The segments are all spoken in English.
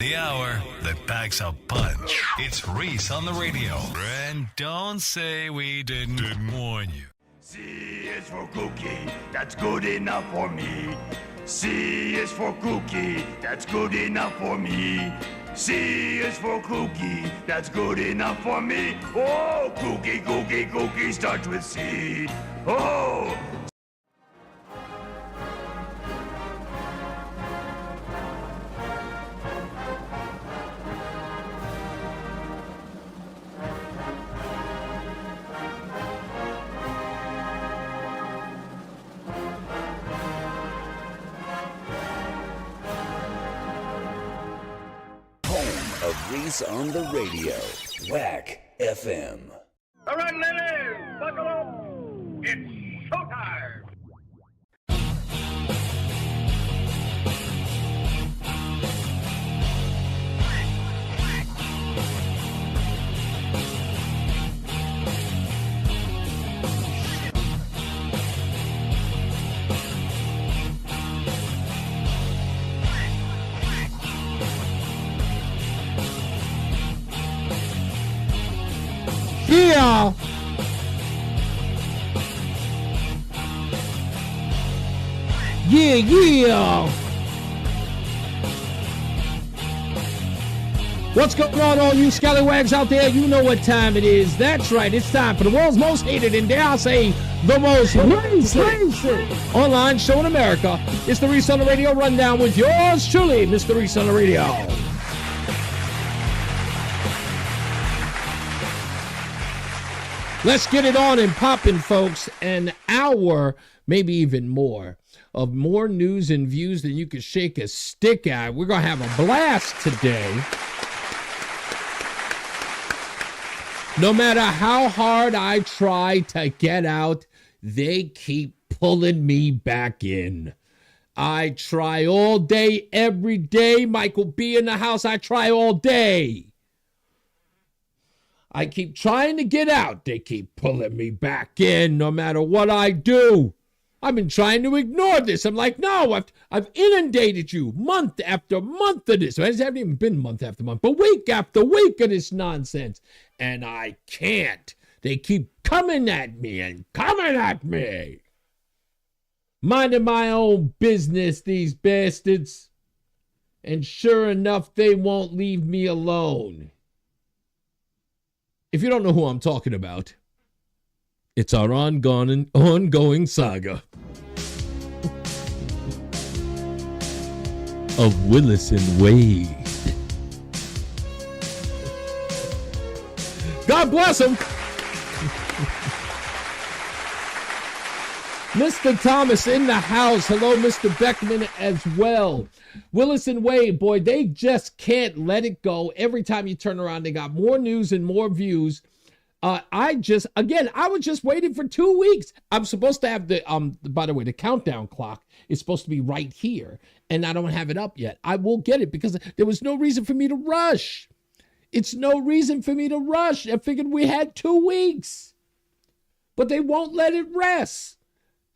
The hour that packs a punch. It's Reese on the radio. And don't say we didn't warn you. C is for cookie, that's good enough for me. C is for cookie, that's good enough for me. C is for cookie, that's good enough for me. Oh, cookie, cookie, cookie starts with C. Oh! Of Reese on the radio. Whack FM. All right, ladies, buckle up. It's showtime. Yeah. Yeah. What's going on, all you scallywags out there? You know what time it is. That's right. It's time for the world's most hated, and dare I say, the most racist online show in America. It's the Reese on the Radio Rundown with yours truly, Mr. Reese on the Radio. Let's get it on and popping, folks. An hour, maybe even more, of more news and views than you could shake a stick at. We're going to have a blast today. No matter how hard I try to get out, they keep pulling me back in. I try all day, every day. Michael B. in the house, I try all day. I keep trying to get out. They keep pulling me back in no matter what I do. I've been trying to ignore this. I'm like, no, I've inundated you month after month of this. It hasn't even been month after month, but week after week of this nonsense. And I can't. They keep coming at me and coming at me. Minding my own business, these bastards. And sure enough, they won't leave me alone. If you don't know who I'm talking about, it's our ongoing saga of Willis and Wade. God bless him. Mr. Thomas in the house. Hello, Mr. Beckman as well. Willis and Wade, boy, they just can't let it go. Every time you turn around, they got more news and more views. I was just waiting for 2 weeks. I'm supposed to have by the way, the countdown clock is supposed to be right here, and I don't have it up yet. I will get it because there was no reason for me to rush. It's no reason for me to rush. I figured we had 2 weeks, but they won't let it rest.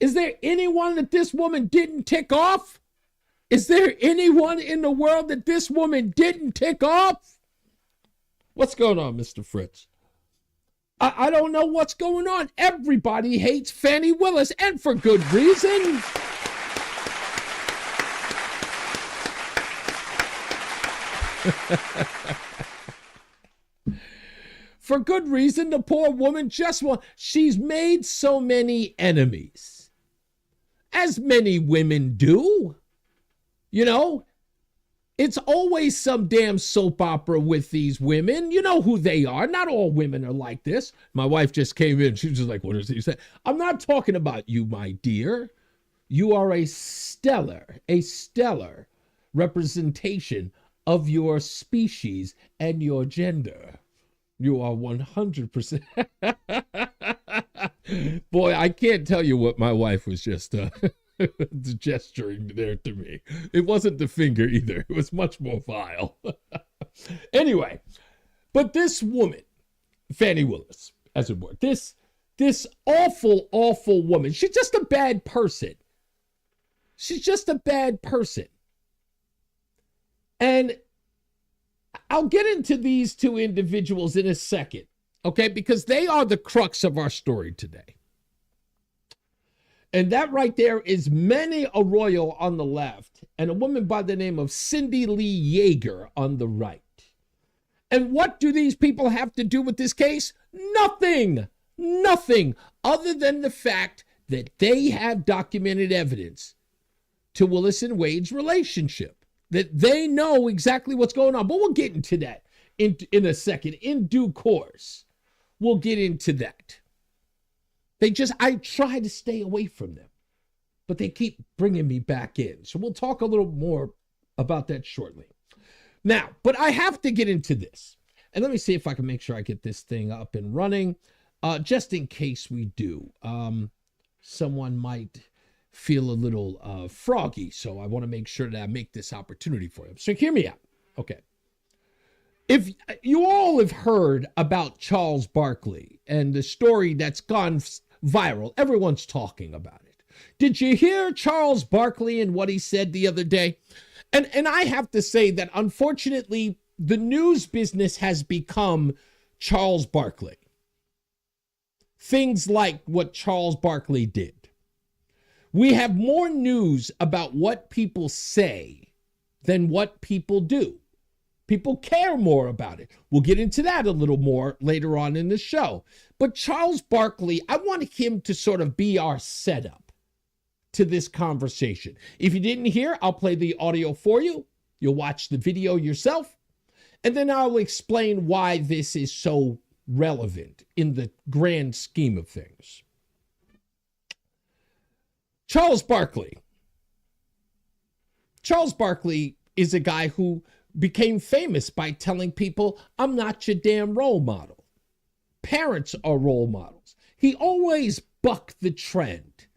Is there anyone that this woman didn't tick off? Is there anyone in the world that this woman didn't tick off? What's going on, Mr. Fritz? I don't know what's going on. Everybody hates Fannie Willis, and for good reason. For good reason, the poor woman she's made so many enemies. As many women do. You know, it's always some damn soap opera with these women. You know who they are. Not all women are like this. My wife just came in. She was just like, what is it you said? I'm not talking about you, my dear. You are a stellar representation of your species and your gender. You are 100%. Boy, I can't tell you what my wife was just gesturing there to me. It wasn't the finger either. It was much more vile. Anyway, but this woman, Fannie Willis, as it were, this awful, awful woman, she's just a bad person. She's just a bad person. And I'll get into these two individuals in a second, okay? Because they are the crux of our story today. And that right there is Manny Arroyo on the left and a woman by the name of Cindy Lee Yeager on the right. And what do these people have to do with this case? Nothing. Nothing other than the fact that they have documented evidence to Willis and Wade's relationship, that they know exactly what's going on. But we'll get into that in a second. In due course, we'll get into that. I try to stay away from them, but they keep bringing me back in. So we'll talk a little more about that shortly. Now, but I have to get into this. And let me see if I can make sure I get this thing up and running, just in case we do. Someone might feel a little froggy, so I want to make sure that I make this opportunity for them. So hear me out. Okay. If you all have heard about Charles Barkley and the story that's gone viral, everyone's talking about it. Did you hear Charles Barkley and what he said the other day? And I have to say that unfortunately, the news business has become Charles Barkley. Things like what Charles Barkley did. We have more news about what people say than what people do. People care more about it. We'll get into that a little more later on in the show. But Charles Barkley, I want him to sort of be our setup to this conversation. If you didn't hear, I'll play the audio for you. You'll watch the video yourself. And then I'll explain why this is so relevant in the grand scheme of things. Charles Barkley. Charles Barkley is a guy who became famous by telling people, I'm not your damn role model. Parents are role models. He always bucked the trend.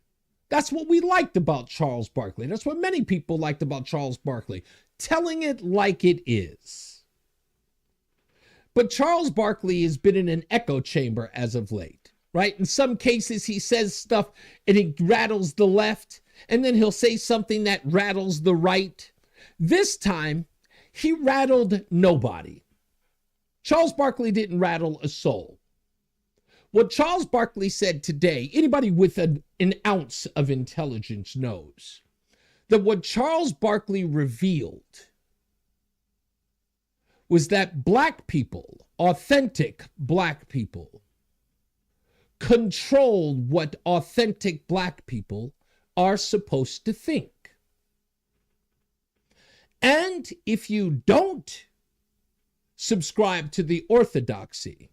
That's what we liked about Charles Barkley. That's what many people liked about Charles Barkley. Telling it like it is. But Charles Barkley has been in an echo chamber as of late, right? In some cases, he says stuff and it rattles the left, and then he'll say something that rattles the right. This time, he rattled nobody. Charles Barkley didn't rattle a soul. What Charles Barkley said today, anybody with an ounce of intelligence knows that what Charles Barkley revealed was that black people, authentic black people, controlled what authentic black people are supposed to think. And if you don't subscribe to the orthodoxy,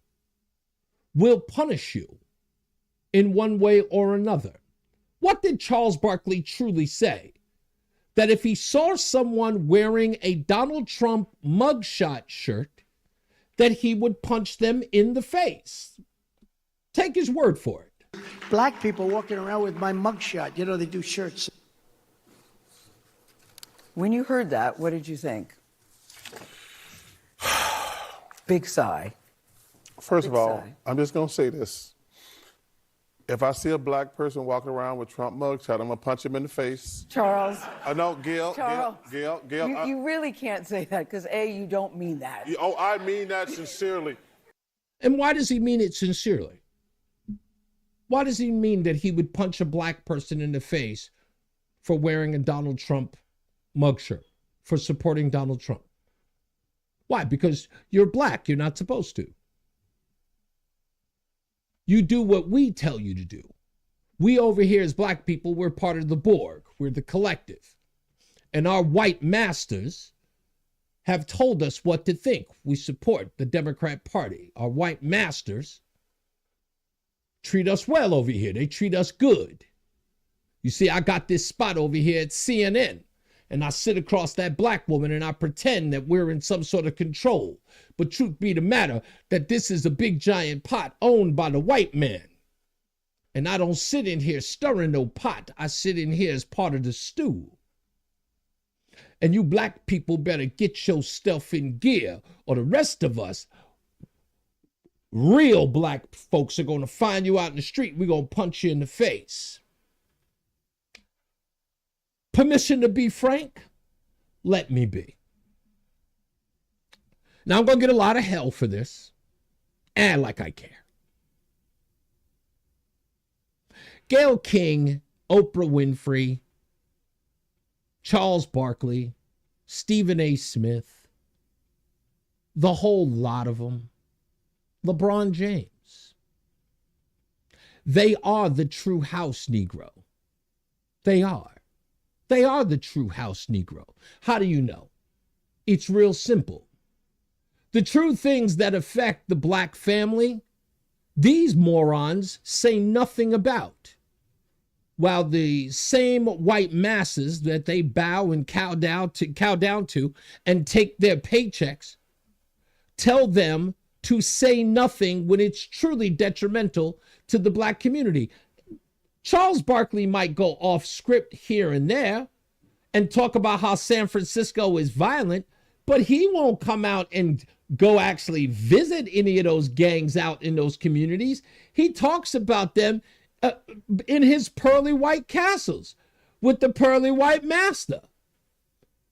we'll punish you in one way or another. What did Charles Barkley truly say? That if he saw someone wearing a Donald Trump mugshot shirt, that he would punch them in the face. Take his word for it. Black people walking around with my mugshot. You know, they do shirts. When you heard that, what did you think? Big sigh. First of Big all, sigh. I'm just going to say this. If I see a black person walking around with Trump mugshot, I'm going to punch him in the face. Charles. No, Gail. Charles. Gail. You really can't say that because, A, you don't mean that. Oh, I mean that sincerely. And why does he mean it sincerely? Why does he mean that he would punch a black person in the face for wearing a Donald Trump mug shirt, for supporting Donald Trump? Why? Because you're black. You're not supposed to. You do what we tell you to do. We over here as black people, we're part of the Borg. We're the collective. And our white masters have told us what to think. We support the Democrat Party. Our white masters treat us well over here. They treat us good. You see, I got this spot over here at CNN, and I sit across that black woman and I pretend that we're in some sort of control. But truth be the matter, that this is a big giant pot owned by the white man. And I don't sit in here stirring no pot. I sit in here as part of the stew. And you black people better get your stuff in gear, or the rest of us, real black folks, are going to find you out in the street. We're going to punch you in the face. Permission to be frank? Let me be. Now, I'm going to get a lot of hell for this. And like I care. Gayle King, Oprah Winfrey, Charles Barkley, Stephen A. Smith, the whole lot of them, LeBron James. They are the true house Negro. They are. They are the true house Negro. How do you know? It's real simple. The true things that affect the black family, these morons say nothing about. While the same white masses that they bow and cow down to and take their paychecks tell them to say nothing when it's truly detrimental to the black community. Charles Barkley might go off script here and there and talk about how San Francisco is violent, but he won't come out and go actually visit any of those gangs out in those communities. He talks about them in his pearly white castles with the pearly white master,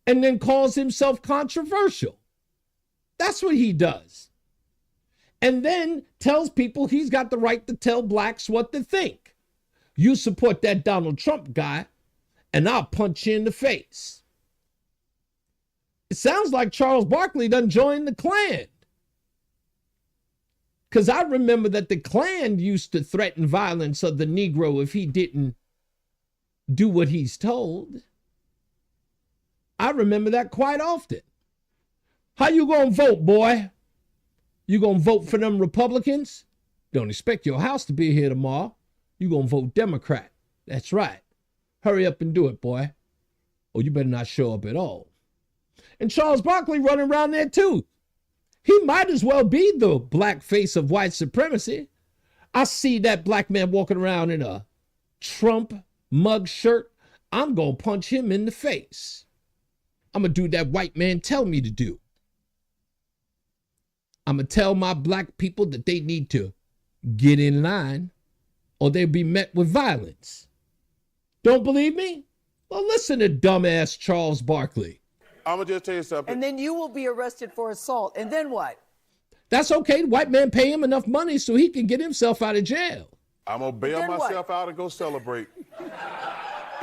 and then calls himself controversial. That's what he does. And then tells people he's got the right to tell blacks what to think. You support that Donald Trump guy, and I'll punch you in the face. It sounds like Charles Barkley done joined the Klan. Because I remember that the Klan used to threaten violence of the Negro if he didn't do what he's told. I remember that quite often. How you gonna vote, boy? You gonna vote for them Republicans? Don't expect your house to be here tomorrow. You gonna vote Democrat. That's right. Hurry up and do it, boy. Or you better not show up at all. And Charles Barkley running around there too. He might as well be the black face of white supremacy. I see that black man walking around in a Trump mug shirt. I'm going to punch him in the face. I'm going to do that white man tell me to do. I'm going to tell my black people that they need to get in line or they'll be met with violence. Don't believe me? Well, listen to dumbass Charles Barkley. I'm going to just tell you something. And then you will be arrested for assault. And then what? That's okay. The white man pay him enough money so he can get himself out of jail. I'm going to bail myself out and go celebrate.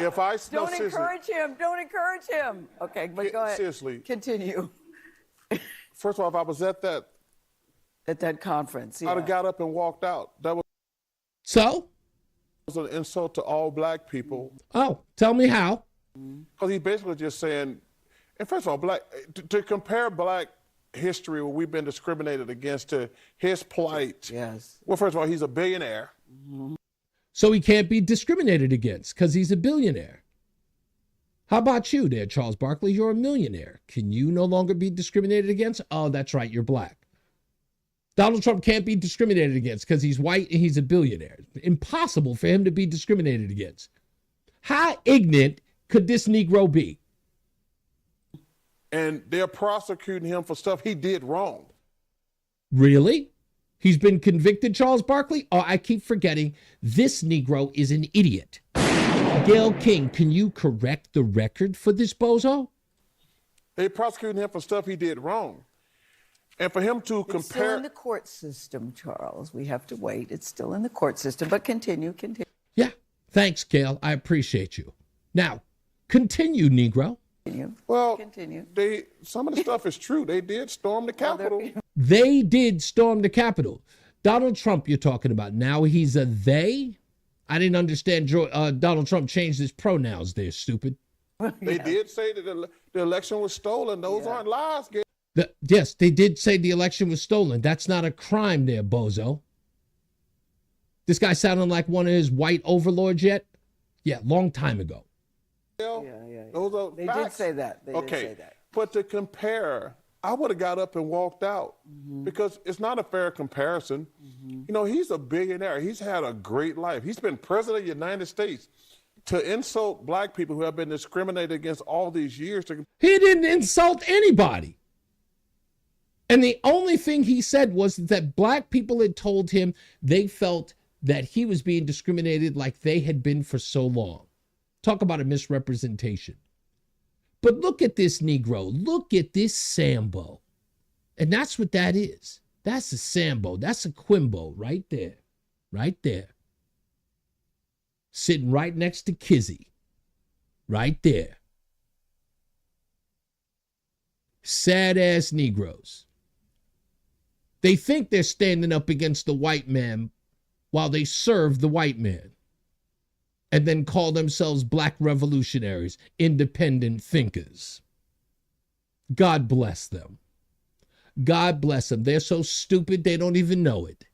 If I smell Don't encourage him. Don't encourage him. Okay, but go ahead. Seriously. Continue. First of all, if I was at that conference, yeah. I'd have got up and walked out. That So? was an insult to all black people. Oh, tell me how. Because he's basically just saying, and first of all, to compare black history where we've been discriminated against to his plight. Yes. Well, first of all, he's a billionaire. So he can't be discriminated against because he's a billionaire. How about you there, Charles Barkley? You're a millionaire. Can you no longer be discriminated against? Oh, that's right. You're black. Donald Trump can't be discriminated against because he's white and he's a billionaire. Impossible for him to be discriminated against. How ignorant could this Negro be? And they're prosecuting him for stuff he did wrong. Really? He's been convicted, Charles Barkley? Oh, I keep forgetting. This Negro is an idiot. Gayle King, can you correct the record for this bozo? They prosecuting him for stuff he did wrong. And for him to It's still in the court system, Charles. We have to wait. It's still in the court system, but continue. Yeah. Thanks, Gayle. I appreciate you. Now, continue, Negro. Well, Continue. some of the stuff is true. They did storm the Capitol. They did storm the Capitol. Donald Trump, you're talking about. Now he's a they? I didn't understand Donald Trump changed his pronouns there, stupid. They did say that the election was stolen. Those aren't lies, Gayle. Yes, they did say the election was stolen. That's not a crime there, bozo. This guy sounding like one of his white overlords yet? Yeah, long time ago. Those are They facts. did say that. They did say that. But to compare, I would have got up and walked out because it's not a fair comparison. You know, he's a billionaire. He's had a great life. He's been president of the United States. To insult black people who have been discriminated against all these years. He didn't insult anybody. And the only thing he said was that black people had told him they felt that he was being discriminated like they had been for so long. Talk about a misrepresentation. But look at this Negro. Look at this Sambo. And that's what that is. That's a Sambo. That's a Quimbo right there. Right there. Sitting right next to Kizzy. Right there. Sad-ass Negroes. They think they're standing up against the white man while they serve the white man. And then call themselves black revolutionaries, independent thinkers. God bless them. God bless them. They're so stupid they don't even know it.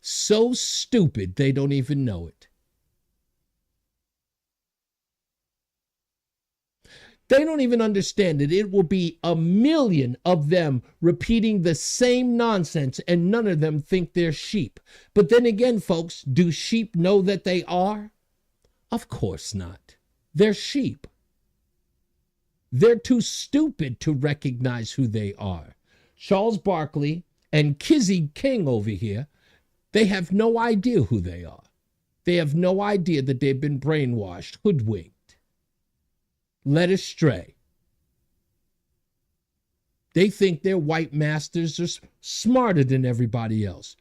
So stupid they don't even know it. They don't even understand that it will be a million of them repeating the same nonsense, and none of them think they're sheep. But then again, folks, do sheep know that they are? Of course not. They're sheep. They're too stupid to recognize who they are. Charles Barkley and Kizzy King over here, they have no idea who they are. They have no idea that they've been brainwashed, hoodwinked, led astray. They think their white masters are smarter than everybody else,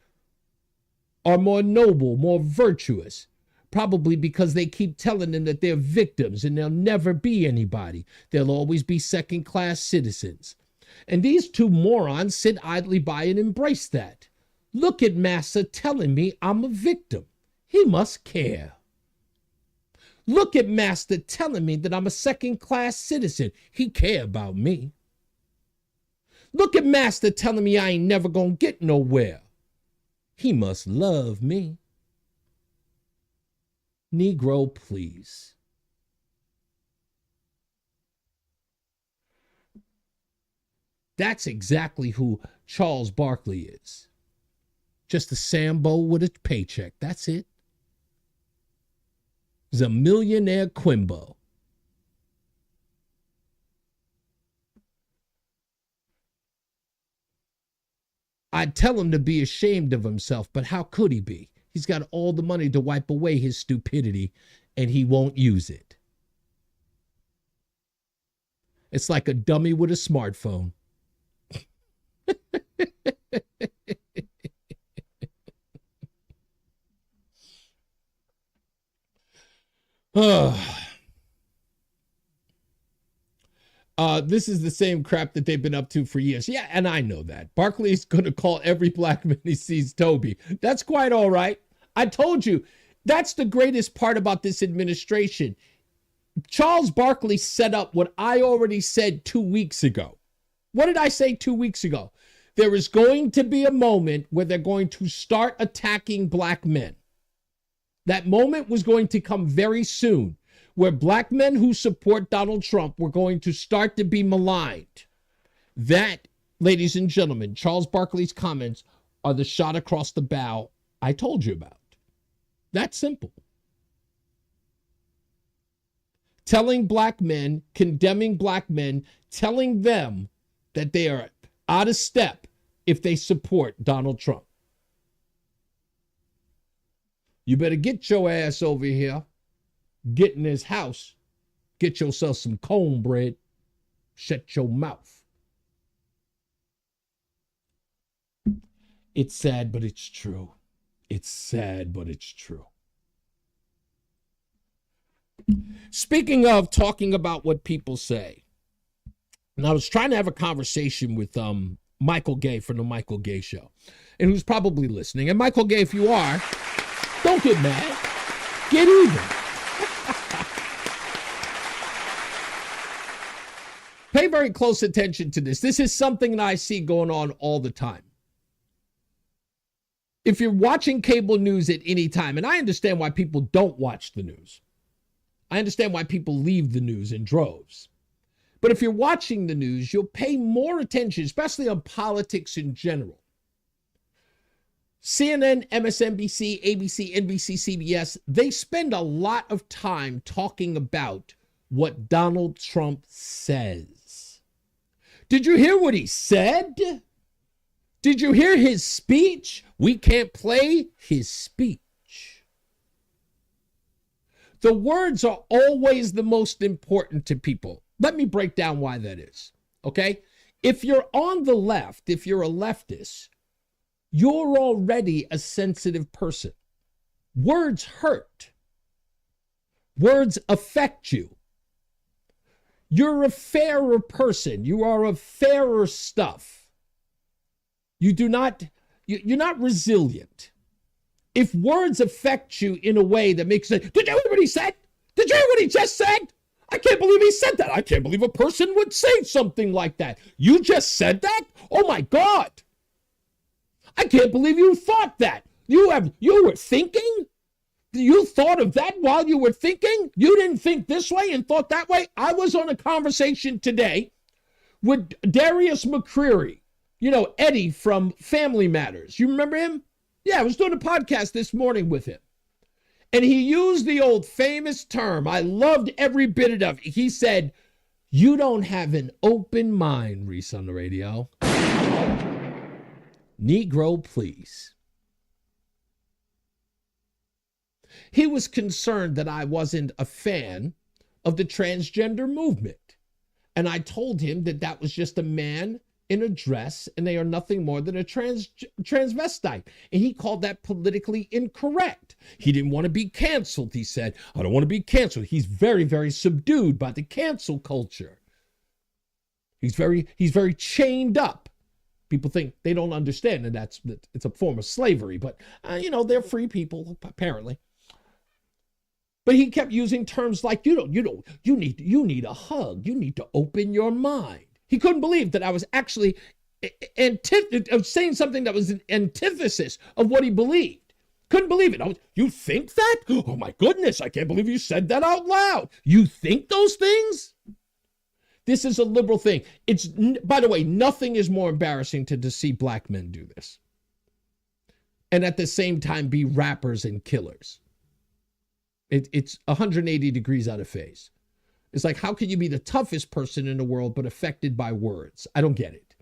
are more noble, more virtuous. Probably because they keep telling them that they're victims and they'll never be anybody. They'll always be second-class citizens. And these two morons sit idly by and embrace that. Look at Massa telling me I'm a victim. He must care. Look at Master telling me that I'm a second-class citizen. He care about me. Look at Master telling me I ain't never gonna get nowhere. He must love me. Negro, please. That's exactly who Charles Barkley is. Just a Sambo with a paycheck. That's it. He's a millionaire Quimbo. I'd tell him to be ashamed of himself, but how could he be? He's got all the money to wipe away his stupidity, and he won't use it. It's like a dummy with a smartphone. This is the same crap that they've been up to for years. Yeah, and I know that. Barkley's going to call every black man he sees Toby. That's quite all right. I told you, that's the greatest part about this administration. Charles Barkley set up what I already said 2 weeks ago. What did I say 2 weeks ago? There is going to be a moment where they're going to start attacking black men. That moment was going to come very soon, where black men who support Donald Trump were going to start to be maligned. That, ladies and gentlemen, Charles Barkley's comments are the shot across the bow I told you about. That's simple. Telling black men, condemning black men, telling them that they are out of step if they support Donald Trump. You better get your ass over here, get in his house, get yourself some cornbread, shut your mouth. It's sad, but it's true. It's sad, but it's true. Speaking of talking about what people say, and I was trying to have a conversation with Michael Gay from the Michael Gay Show, and who's probably listening. And Michael Gay, if you are, don't get mad. Get even. Pay very close attention to this. This is something that I see going on all the time. If you're watching cable news at any time, and I understand why people don't watch the news. I understand why people leave the news in droves. But if you're watching the news, you'll pay more attention, especially on politics in general. CNN, MSNBC, ABC, NBC, CBS, they spend a lot of time talking about what Donald Trump says. Did you hear what he said? Did you hear his speech? We can't play his speech. The words are always the most important to people. Let me break down why that is, okay? If you're on the left, if you're a leftist, you're already a sensitive person. Words hurt. Words affect you. You're a fairer person. You are of fairer stuff. You're not resilient. If words affect you in a way that makes it, did you hear what he said? Did you hear what he just said? I can't believe he said that. I can't believe a person would say something like that. You just said that? Oh my God. I can't believe you thought that. You were thinking? You thought of that while you were thinking? You didn't think this way and thought that way? I was on a conversation today with Darius McCreary. You know, Eddie from Family Matters. You remember him? Yeah, I was doing a podcast this morning with him. And he used the old famous term. I loved every bit of it. He said, you don't have an open mind, Reese on the radio. Negro, please. He was concerned that I wasn't a fan of the transgender movement. And I told him that that was just a man in a dress, and they are nothing more than a transvestite. And he called that politically incorrect. He didn't want to be canceled, he said. I don't want to be canceled. He's very, very subdued by the cancel culture. He's very chained up. People think they don't understand, and it's a form of slavery. But, they're free people, apparently. But he kept using terms like, you need a hug. You need to open your mind. He couldn't believe that I was actually saying something that was an antithesis of what he believed. Couldn't believe it. You think that? Oh my goodness, I can't believe you said that out loud. You think those things? This is a liberal thing. By the way, nothing is more embarrassing to see black men do this. And at the same time be rappers and killers. It's 180 degrees out of phase. It's like, how can you be the toughest person in the world but affected by words? I don't get it.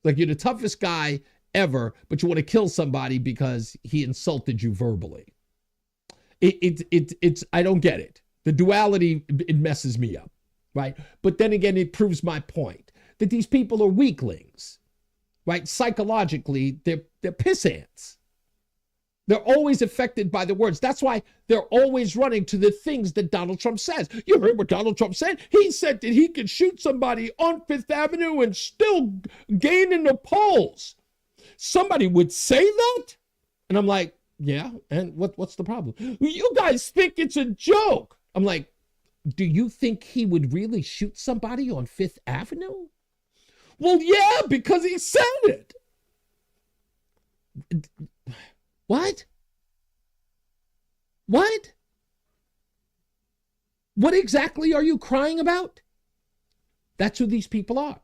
Like, you're the toughest guy ever, but you want to kill somebody because he insulted you verbally. I don't get it. The duality, it messes me up, right? But then again, it proves my point that these people are weaklings, right? Psychologically, they're piss ants. They're always affected by the words. That's why they're always running to the things that Donald Trump says. You heard what Donald Trump said? He said that he could shoot somebody on Fifth Avenue and still gain in the polls. Somebody would say that? And I'm like, yeah, and what's the problem? You guys think it's a joke. I'm like, do you think he would really shoot somebody on Fifth Avenue? Well, yeah, because he said it. What? What? What exactly are you crying about? That's who these people are.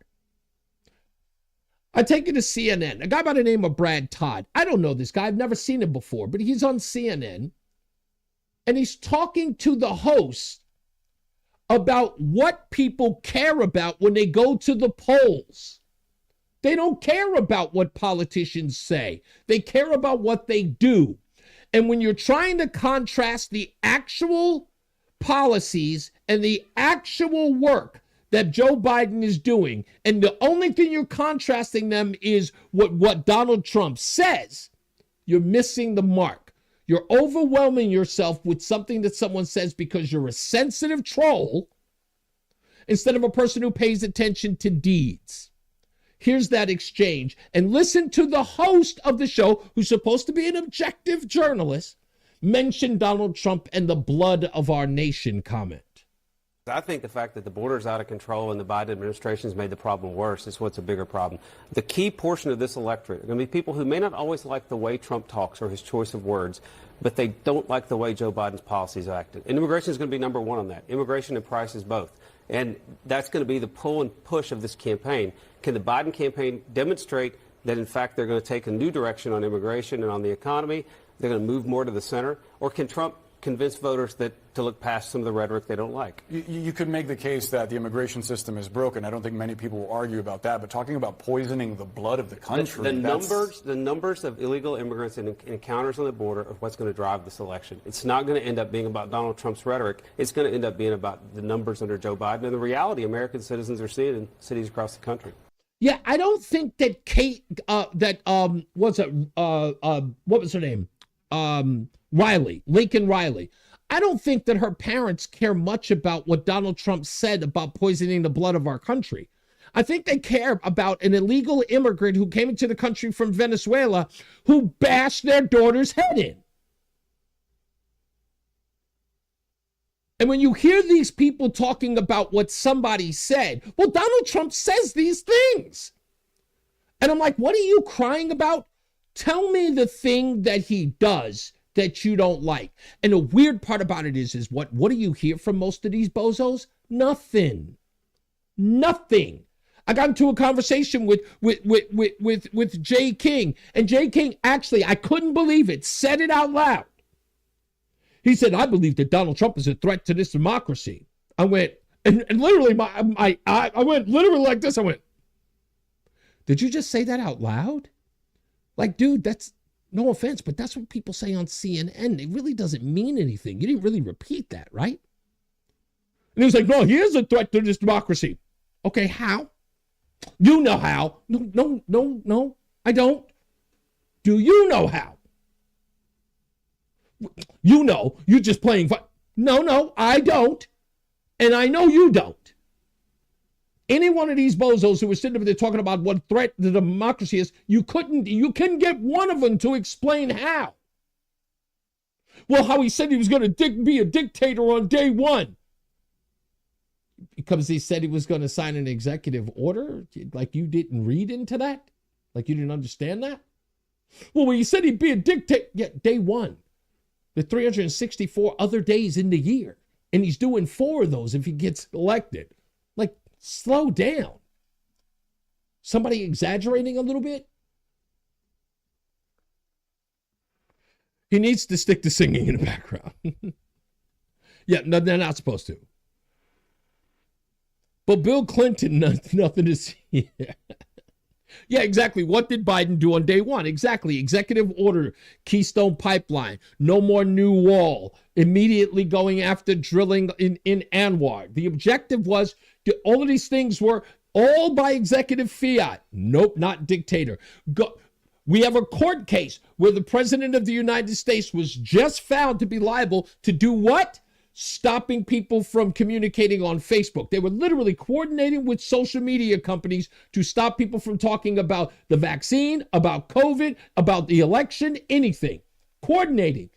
I take you to CNN. A guy by the name of Brad Todd. I don't know this guy. I've never seen him before, but he's on CNN. And he's talking to the host about what people care about when they go to the polls. They don't care about what politicians say. They care about what they do. And when you're trying to contrast the actual policies and the actual work that Joe Biden is doing, and the only thing you're contrasting them is what Donald Trump says, you're missing the mark. You're overwhelming yourself with something that someone says because you're a sensitive troll instead of a person who pays attention to deeds. Here's that exchange, and listen to the host of the show, who's supposed to be an objective journalist, mention Donald Trump and the blood of our nation comment. I think the fact that the border is out of control and the Biden administration has made the problem worse is what's a bigger problem. The key portion of this electorate are going to be people who may not always like the way Trump talks or his choice of words, but they don't like the way Joe Biden's policies are acted. And immigration is going to be number one on that. Immigration and prices both. And that's going to be the pull and push of this campaign. Can the Biden campaign demonstrate that, in fact, they're going to take a new direction on immigration and on the economy? They're going to move more to the center? Or can Trump convince voters to look past some of the rhetoric they don't like? You could make the case that the immigration system is broken. I don't think many people will argue about that. But talking about poisoning the blood of the country, the numbers of illegal immigrants and encounters on the border are what's going to drive this election. It's not going to end up being about Donald Trump's rhetoric. It's going to end up being about the numbers under Joe Biden and the reality American citizens are seeing in cities across the country. Yeah, I don't think that what was her name? Riley, Lincoln Riley. I don't think that her parents care much about what Donald Trump said about poisoning the blood of our country. I think they care about an illegal immigrant who came into the country from Venezuela who bashed their daughter's head in. And when you hear these people talking about what somebody said, well, Donald Trump says these things. And I'm like, what are you crying about? Tell me the thing that he does that you don't like. And the weird part about it is what do you hear from most of these bozos? Nothing. Nothing. I got into a conversation with Jay King, and Jay King actually, I couldn't believe it, said it out loud. He said, I believe that Donald Trump is a threat to this democracy. I went, and literally, I went literally like this. I went, did you just say that out loud? Like, dude, that's, no offense, but that's what people say on CNN. It really doesn't mean anything. You didn't really repeat that, right? And he was like, no, he is a threat to this democracy. Okay, how? You know how. No, I don't. Do you know how? You know, you're just playing. No, I don't. And I know you don't. Any one of these bozos who were sitting over there talking about what threat the democracy is, you couldn't get one of them to explain how. Well, how he said he was going to be a dictator on day one. Because he said he was going to sign an executive order? Like you didn't read into that? Like you didn't understand that? Well, when he said he'd be a dictator, yeah, day one. The 364 other days in the year. And he's doing 4 of those if he gets elected. Like, slow down. Somebody exaggerating a little bit? He needs to stick to singing in the background. Yeah, no, they're not supposed to. But Bill Clinton, nothing to see here. Yeah, exactly. What did Biden do on day one? Exactly. Executive order, Keystone Pipeline, no more new wall, immediately going after drilling in Anwar. The objective was, all of these things were all by executive fiat. Nope, not dictator. We have a court case where the president of the United States was just found to be liable to do what? Stopping people from communicating on Facebook. They were literally coordinating with social media companies to stop people from talking about the vaccine, about COVID, about the election, anything. Coordinating.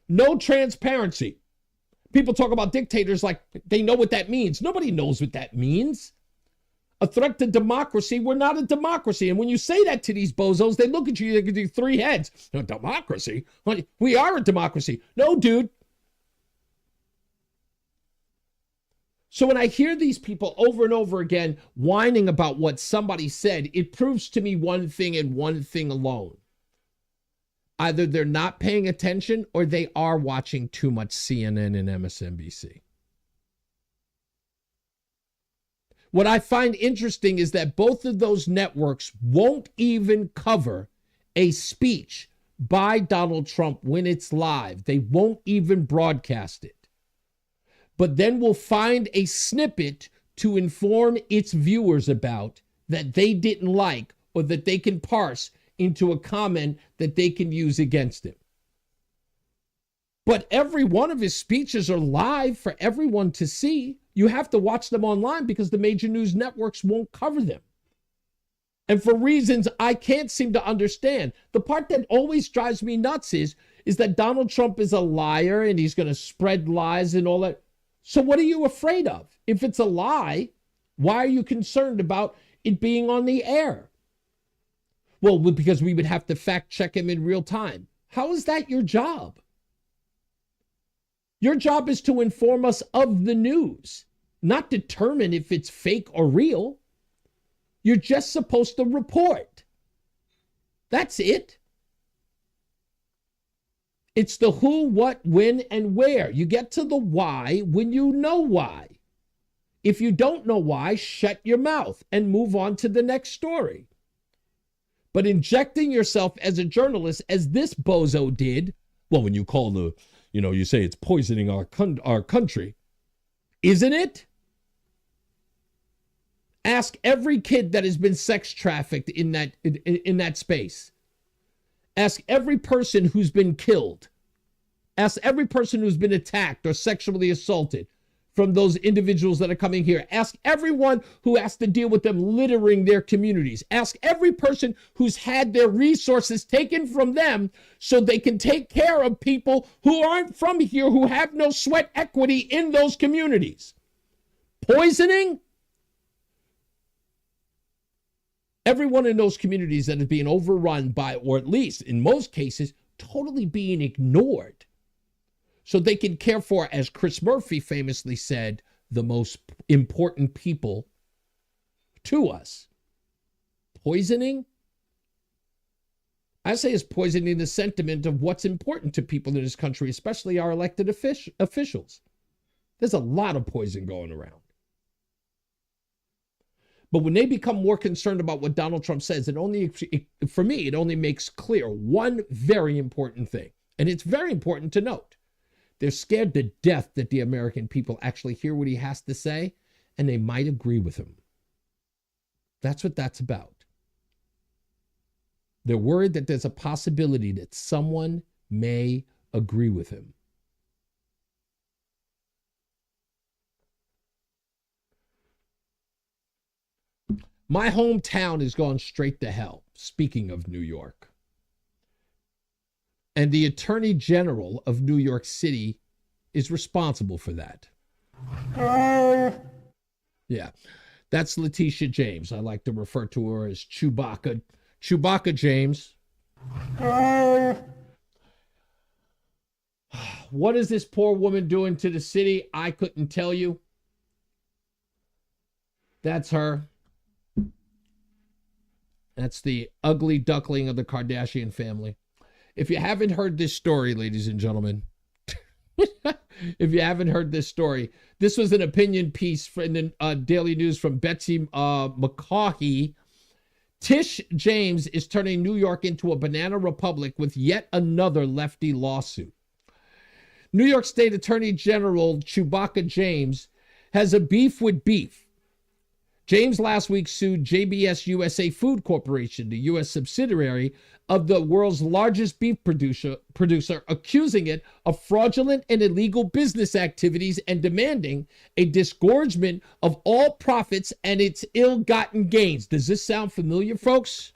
No transparency. People talk about dictators like they know what that means. Nobody knows what that means. A threat to democracy. We're not a democracy. And when you say that to these bozos, they look at you, they give you 3 heads. A democracy? We are a democracy. No, dude. So when I hear these people over and over again whining about what somebody said, it proves to me one thing and one thing alone. Either they're not paying attention or they are watching too much CNN and MSNBC. What I find interesting is that both of those networks won't even cover a speech by Donald Trump when it's live. They won't even broadcast it. But then we'll find a snippet to inform its viewers about that they didn't like or that they can parse into a comment that they can use against him. But every one of his speeches are live for everyone to see. You have to watch them online because the major news networks won't cover them. And for reasons I can't seem to understand. The part that always drives me nuts is that Donald Trump is a liar and he's going to spread lies and all that. So what are you afraid of? If it's a lie, why are you concerned about it being on the air? Well, because we would have to fact check him in real time. How is that your job? Your job is to inform us of the news, not determine if it's fake or real. You're just supposed to report. That's it. It's the who, what, when, and where. You get to the why when you know why. If you don't know why, shut your mouth and move on to the next story. But injecting yourself as a journalist, as this bozo did, well, when you call you say it's poisoning our country, isn't it? Ask every kid that has been sex trafficked in that space. Ask every person who's been killed. Ask every person who's been attacked or sexually assaulted from those individuals that are coming here. Ask everyone who has to deal with them littering their communities. Ask every person who's had their resources taken from them so they can take care of people who aren't from here, who have no sweat equity in those communities. Poisoning? Everyone in those communities that is being overrun by, or at least in most cases, totally being ignored. So they can care for, as Chris Murphy famously said, the most important people to us. Poisoning? I say it's poisoning the sentiment of what's important to people in this country, especially our elected officials. There's a lot of poison going around. But when they become more concerned about what Donald Trump says, for me, it only makes clear one very important thing. And it's very important to note. They're scared to death that the American people actually hear what he has to say, and they might agree with him. That's what that's about. They're worried that there's a possibility that someone may agree with him. My hometown has gone straight to hell, speaking of New York. And the Attorney General of New York City is responsible for that. Yeah, that's Letitia James. I like to refer to her as Chewbacca. Chewbacca James. What is this poor woman doing to the city? I couldn't tell you. That's her. That's the ugly duckling of the Kardashian family. If you haven't heard this story, ladies and gentlemen, if you haven't heard this story, this was an opinion piece in the Daily News from Betsy McCaughey. Tish James is turning New York into a banana republic with yet another lefty lawsuit. New York State Attorney General Chewbacca James has a beef with beef. James last week sued JBS USA Food Corporation, the U.S. subsidiary of the world's largest beef producer, accusing it of fraudulent and illegal business activities and demanding a disgorgement of all profits and its ill-gotten gains. Does this sound familiar, folks?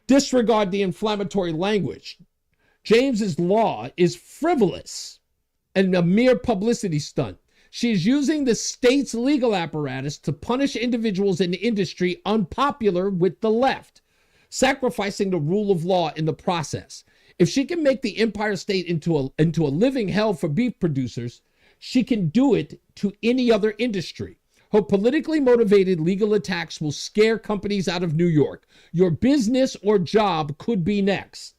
Disregard the inflammatory language. James's law is frivolous and a mere publicity stunt. She is using the state's legal apparatus to punish individuals in the industry unpopular with the left, sacrificing the rule of law in the process. If she can make the Empire State into a living hell for beef producers, she can do it to any other industry. Her politically motivated legal attacks will scare companies out of New York. Your business or job could be next.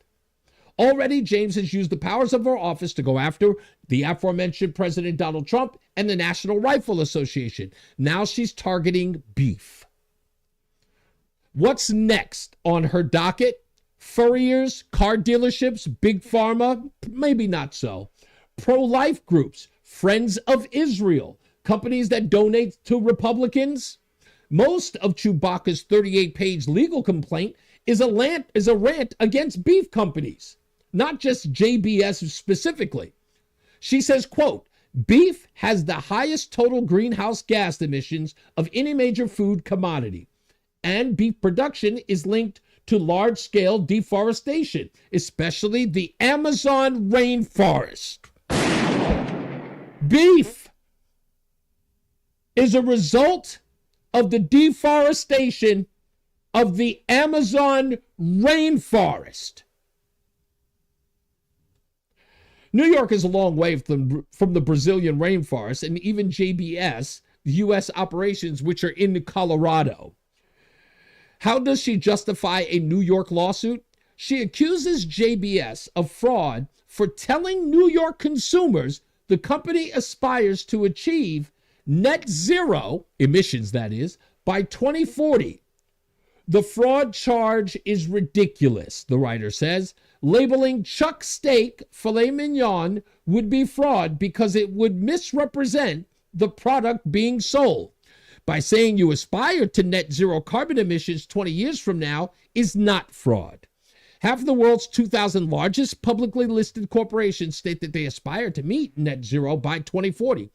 Already, James has used the powers of her office to go after the aforementioned President Donald Trump and the National Rifle Association. Now she's targeting beef. What's next on her docket? Furriers, car dealerships, big pharma? Maybe not so. Pro-life groups, Friends of Israel, companies that donate to Republicans? Most of Chewbacca's 38-page legal complaint is a rant against beef companies, not just JBS specifically. She says, quote, beef has the highest total greenhouse gas emissions of any major food commodity, and beef production is linked to large-scale deforestation, especially the Amazon rainforest. Beef is a result of the deforestation of the Amazon rainforest. New York is a long way from the Brazilian rainforest and even JBS, the U.S. operations, which are in Colorado. How does she justify a New York lawsuit? She accuses JBS of fraud for telling New York consumers the company aspires to achieve net zero emissions, that is, by 2040. The fraud charge is ridiculous, the writer says. Labeling chuck steak filet mignon would be fraud because it would misrepresent the product being sold. by saying you aspire to net zero carbon emissions 20 years from now is not fraud. Half of the world's 2,000 largest publicly listed corporations state that they aspire to meet net zero by 2040,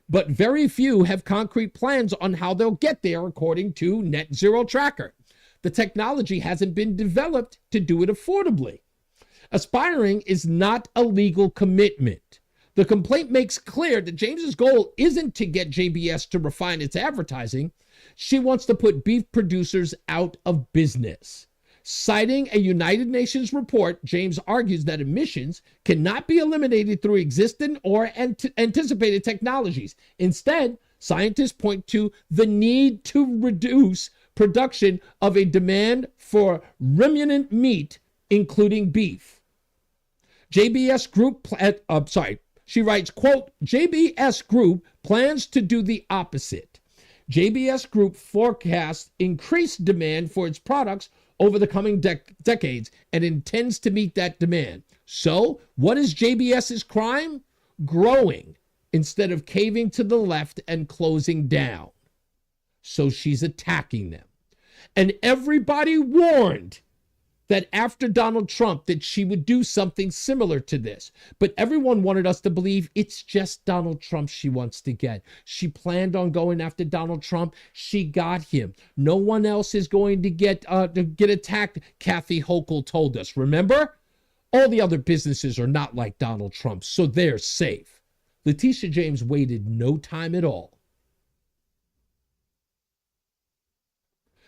but very few have concrete plans on how they'll get there, according to Net Zero Tracker. The technology hasn't been developed to do it affordably. Aspiring is not a legal commitment. The complaint makes clear that James's goal isn't to get JBS to refine its advertising. She wants to put beef producers out of business. Citing a United Nations report, James argues that emissions cannot be eliminated through existing or anticipated technologies. Instead, scientists point to the need to reduce production of a demand for ruminant meat, including beef. JBS Group, she writes, quote, JBS Group plans to do the opposite. JBS Group forecasts increased demand for its products over the coming decades and intends to meet that demand. So, what is JBS's crime? Growing instead of caving to the left and closing down. So she's attacking them. And everybody warned that after Donald Trump that she would do something similar to this. But everyone wanted us to believe it's just Donald Trump she wants to get. She planned on going after Donald Trump. She got him. No one else is going to get attacked, Kathy Hochul told us. Remember? All the other businesses are not like Donald Trump, so they're safe. Letitia James waited no time at all.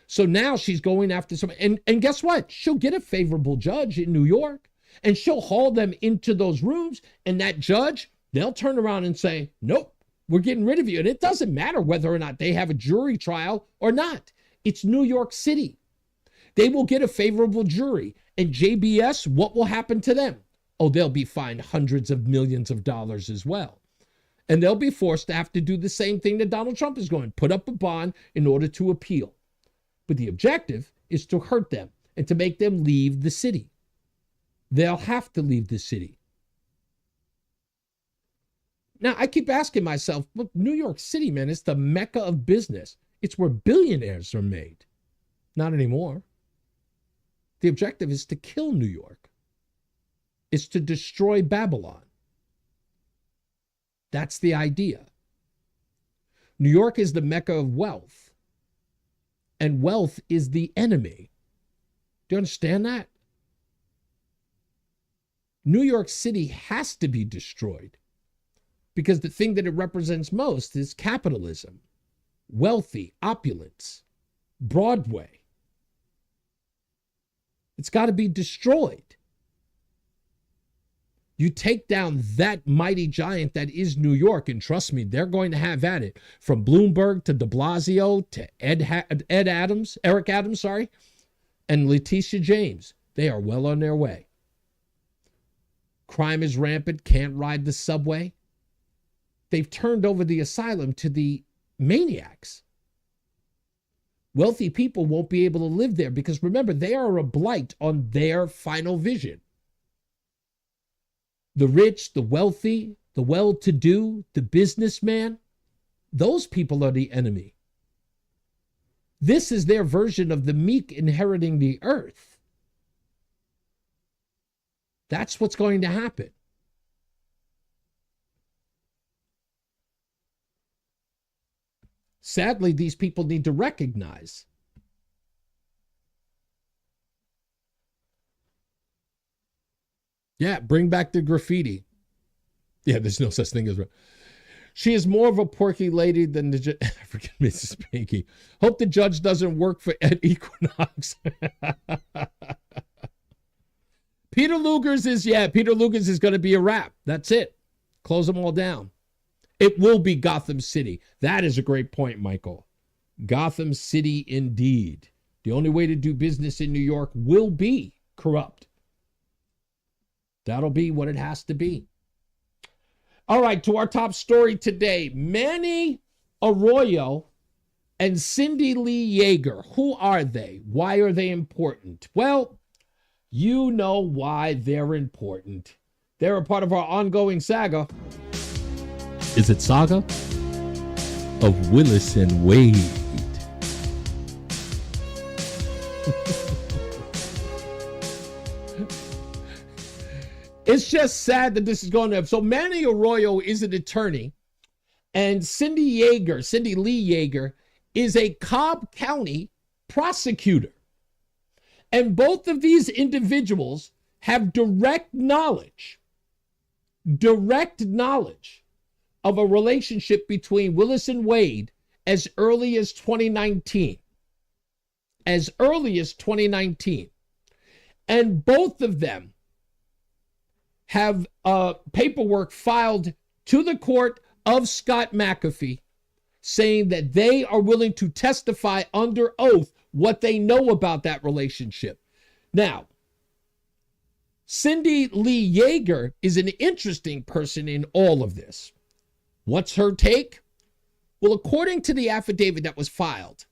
So now she's going after someone. And guess what? She'll get a favorable judge in New York, and she'll haul them into those rooms. And that judge, they'll turn around and say, nope, we're getting rid of you. And it doesn't matter whether or not they have a jury trial or not. It's New York City. They will get a favorable jury. And JBS, what will happen to them? Oh, they'll be fined hundreds of millions of dollars as well. And they'll be forced to have to do the same thing that Donald Trump is going, put up a bond in order to appeal. But the objective is to hurt them and to make them leave the city. They'll have to leave the city. Now, I keep asking myself, look, New York City, man, it's the mecca of business. It's where billionaires are made. Not anymore. The objective is to kill New York. It's to destroy Babylon. That's the idea. New York is the mecca of wealth. And wealth is the enemy. Do you understand that? New York City has to be destroyed because the thing that it represents most is capitalism, wealthy, opulence, Broadway. It's got to be destroyed. You take down that mighty giant that is New York, and trust me, they're going to have at it. From Bloomberg to de Blasio to Eric Adams, and Letitia James. They are well on their way. Crime is rampant, can't ride the subway. They've turned over the asylum to the maniacs. Wealthy people won't be able to live there because remember, they are a blight on their final vision. The rich, the wealthy, the well-to-do, the businessman, those people are the enemy. This is their version of the meek inheriting the earth. That's what's going to happen. Sadly, these people need to recognize yeah, bring back the graffiti. Yeah, there's no such thing as... She is more of a porky lady than the... Forget Mrs. Pinky. Hope the judge doesn't work for Ed Equinox. Peter Luger's is going to be a wrap. That's it. Close them all down. It will be Gotham City. That is a great point, Michael. Gotham City indeed. The only way to do business in New York will be corrupt. That'll be what it has to be. All right, to our top story today. Manny Arroyo and Cindy Lee Yeager. Who are they? Why are they important? Well, you know why they're important. They're a part of our ongoing saga. Is it saga? of Willis and Wade. It's just sad that this is going to. So Manny Arroyo is an attorney, and Cindy Lee Yeager, is a Cobb County prosecutor. And both of these individuals have direct knowledge of a relationship between Willis and Wade as early as 2019. As early as 2019. And both of them have paperwork filed to the court of Scott McAfee saying that they are willing to testify under oath what they know about that relationship. Now, Cindy Lee Yeager is an interesting person in all of this. What's her take? Well, according to the affidavit that was filed,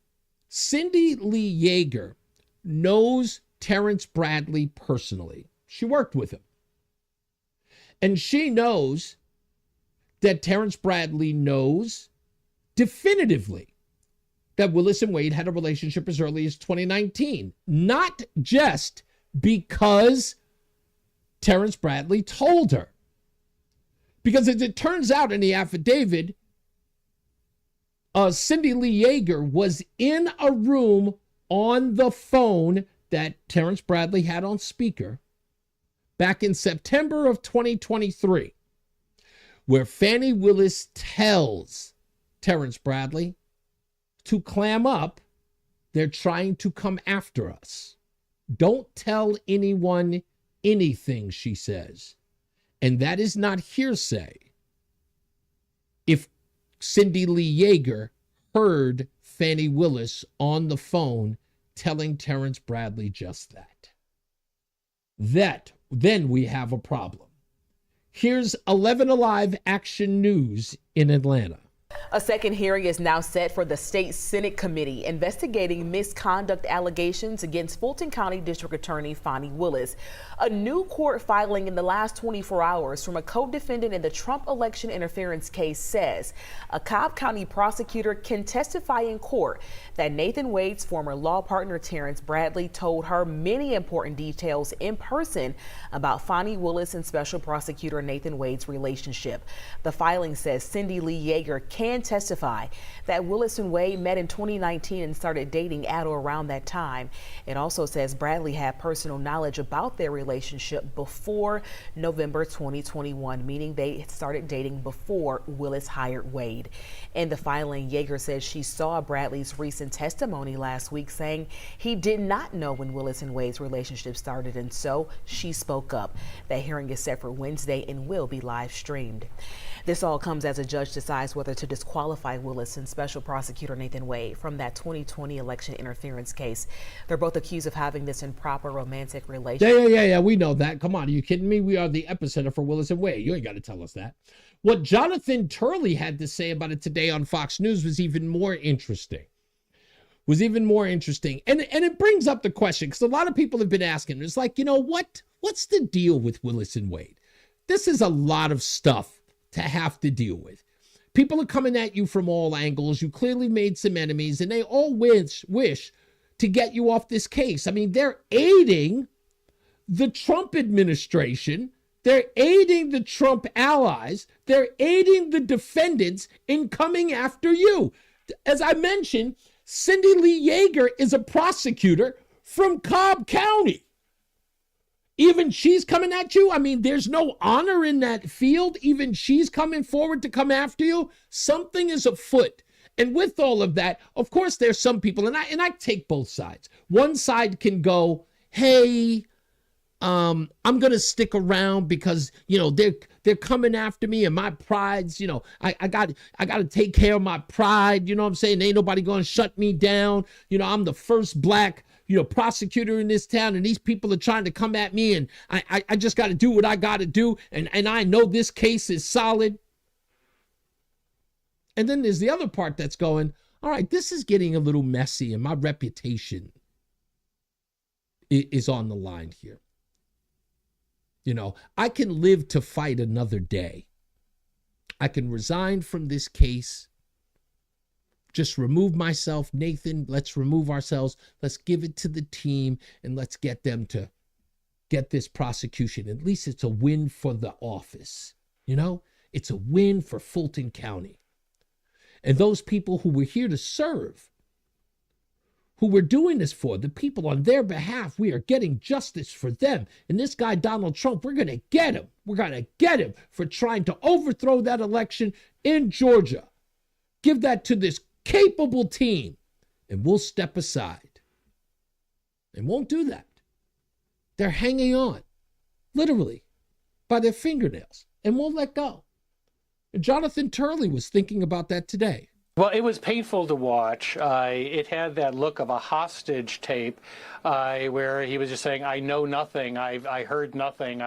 Cindy Lee Yeager knows Terrence Bradley personally. She worked with him. And she knows that Terrence Bradley knows definitively that Willis and Wade had a relationship as early as 2019. Not just because Terrence Bradley told her. Because as it turns out in the affidavit, Cindy Lee Yeager was in a room on the phone that Terrence Bradley had on speaker back in September of 2023, where Fannie Willis tells Terrence Bradley to clam up. They're trying to come after us. Don't tell anyone anything, she says. And that is not hearsay. If Cindy Lee Yeager heard Fannie Willis on the phone telling Terrence Bradley just that. Then we have a problem. Here's 11 Alive Action News in Atlanta. A second hearing is now set for the state Senate committee investigating misconduct allegations against Fulton County District Attorney Fannie Willis. A new court filing in the last 24 hours from a co-defendant in the Trump election interference case says a Cobb County prosecutor can testify in court that Nathan Wade's former law partner Terrence Bradley told her many important details in person about Fannie Willis and Special Prosecutor Nathan Wade's relationship. The filing says Cindy Lee Yeager can testify that Willis and Wade met in 2019 and started dating at or around that time. It also says Bradley had personal knowledge about their relationship before November 2021, meaning they started dating before Willis hired Wade. In the filing, Yeager says she saw Bradley's recent testimony last week saying he did not know when Willis and Wade's relationship started, and so she spoke up. That hearing is set for Wednesday and will be live streamed. This all comes as a judge decides whether to disqualify Willis and Special Prosecutor Nathan Wade from that 2020 election interference case. They're both accused of having this improper romantic relationship. Yeah, we know that. Come on, are you kidding me? We are the epicenter for Willis and Wade. You ain't got to tell us that. What Jonathan Turley had to say about it today on Fox News was even more interesting. And it brings up the question, because a lot of people have been asking. It's like, what's the deal with Willis and Wade? This is a lot of stuff to have to deal with. People are coming at you from all angles. You clearly made some enemies, and they all wish to get you off this case. I mean, they're aiding the Trump administration. They're aiding the Trump allies. They're aiding the defendants in coming after you. As I mentioned, Cindy Lee Yeager is a prosecutor from Cobb County. Even she's coming at you. I mean, there's no honor in that field. Even she's coming forward to come after you. Something is afoot. And with all of that, of course, there's some people, and I take both sides. One side can go, hey, I'm going to stick around because, they're coming after me and my pride's, I got to take care of my pride. You know what I'm saying? Ain't nobody going to shut me down. I'm the first black prosecutor in this town, and these people are trying to come at me, and I just got to do what I got to do, and I know this case is solid. And then there's the other part that's going, all right, this is getting a little messy, and my reputation is on the line here. I can live to fight another day. I can resign from this case, just remove myself. Nathan, let's remove ourselves. Let's give it to the team and let's get them to get this prosecution. At least it's a win for the office. You know, it's a win for Fulton County. And those people who were here to serve, who we're doing this for, the people on their behalf, we are getting justice for them. And this guy, Donald Trump, we're going to get him. We're going to get him for trying to overthrow that election in Georgia. Give that to this capable team, and we'll step aside. And won't do that. They're hanging on, literally, by their fingernails, and won't let go. And Jonathan Turley was thinking about that today. Well, it was painful to watch. It had that look of a hostage tape where he was just saying, I know nothing, I heard nothing,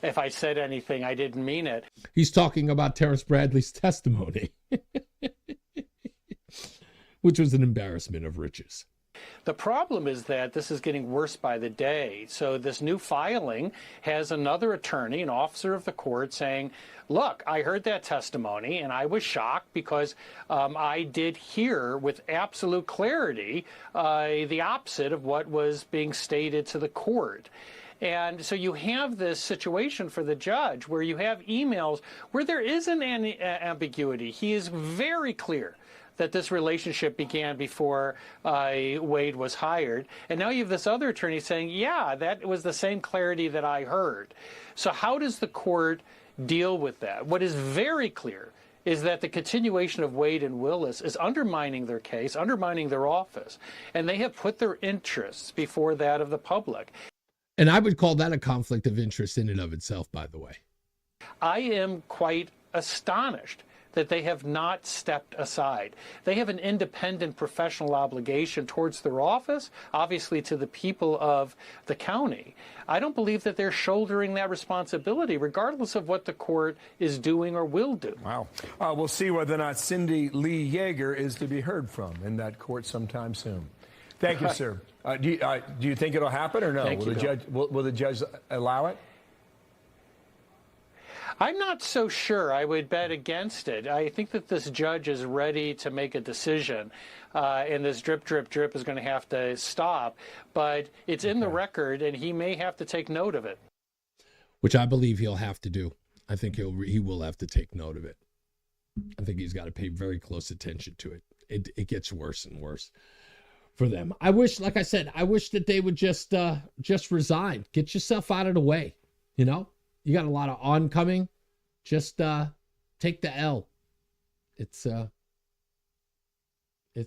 if I said anything, I didn't mean it. He's talking about Terrence Bradley's testimony, which was an embarrassment of riches. The problem is that this is getting worse by the day. So this new filing has another attorney, an officer of the court, saying, look, I heard that testimony and I was shocked because I did hear with absolute clarity the opposite of what was being stated to the court. And so you have this situation for the judge where you have emails where there isn't any ambiguity. He is very clear that this relationship began before Wade was hired. And now you have this other attorney saying, yeah, that was the same clarity that I heard. So how does the court deal with that? What is very clear is that the continuation of Wade and Willis is undermining their case, undermining their office, and they have put their interests before that of the public. And I would call that a conflict of interest in and of itself, by the way. I am quite astonished that they have not stepped aside. They have an independent professional obligation towards their office, obviously to the people of the county. I don't believe that they're shouldering that responsibility, regardless of what the court is doing or will do. Wow. We'll see whether or not Cindy Lee Yeager is to be heard from in that court sometime soon. Thank you, sir. Do you think it'll happen or no? Will the judge allow it? I'm not so sure. I would bet against it. I think that this judge is ready to make a decision, and this drip, drip, drip is going to have to stop. But it's in the record, and he may have to take note of it. Which I believe he'll have to do. I think he will have to take note of it. I think he's got to pay very close attention to it. It gets worse and worse for them. I wish, like I said, I wish that they would just resign. Get yourself out of the way, you know? You got a lot of oncoming. Just take the L. It's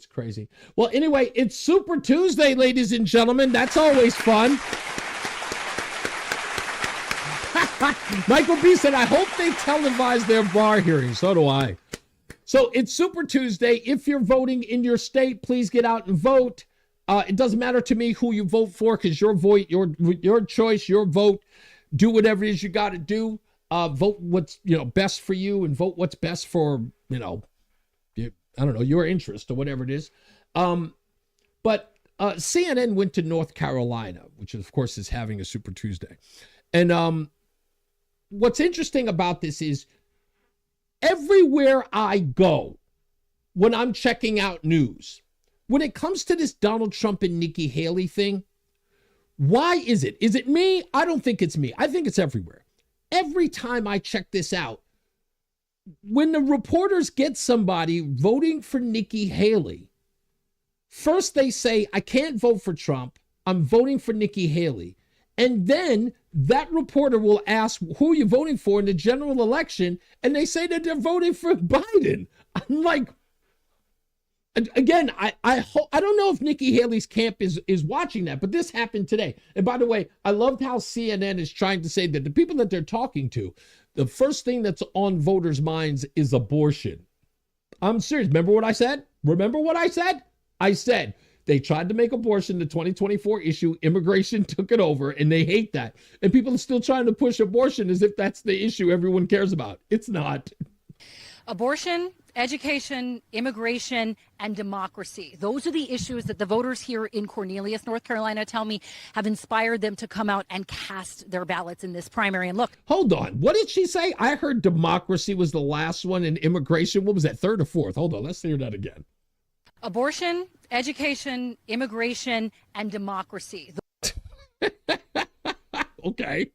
crazy. Well, anyway, it's Super Tuesday, ladies and gentlemen. That's always fun. Michael B said, I hope they televise their bar hearings. So do I. So it's Super Tuesday. If you're voting in your state, please get out and vote. It doesn't matter to me who you vote for because your vote, your choice, your vote. Do whatever it is you got to do. Vote what's best for you, and vote what's best for your interest or whatever it is. But CNN went to North Carolina, which of course is having a Super Tuesday, and what's interesting about this is everywhere I go when I'm checking out news, when it comes to this Donald Trump and Nikki Haley thing. Why is it? Is it me? I don't think it's me. I think it's everywhere. Every time I check this out, when the reporters get somebody voting for Nikki Haley, first they say, I can't vote for Trump. I'm voting for Nikki Haley. And then that reporter will ask, who are you voting for in the general election? And they say that they're voting for Biden. I'm like, again, I don't know if Nikki Haley's camp is watching that, but this happened today. And by the way, I loved how CNN is trying to say that the people that they're talking to, the first thing that's on voters' minds is abortion. I'm serious. Remember what I said? I said they tried to make abortion the 2024 issue. Immigration took it over, and they hate that. And people are still trying to push abortion as if that's the issue everyone cares about. It's not. Abortion, education, immigration, and democracy. Those are the issues that the voters here in Cornelius, North Carolina, tell me have inspired them to come out and cast their ballots in this primary. And look. Hold on. What did she say? I heard democracy was the last one and immigration. What was that, third or fourth? Hold on. Let's hear that again. Abortion, education, immigration, and democracy. Okay.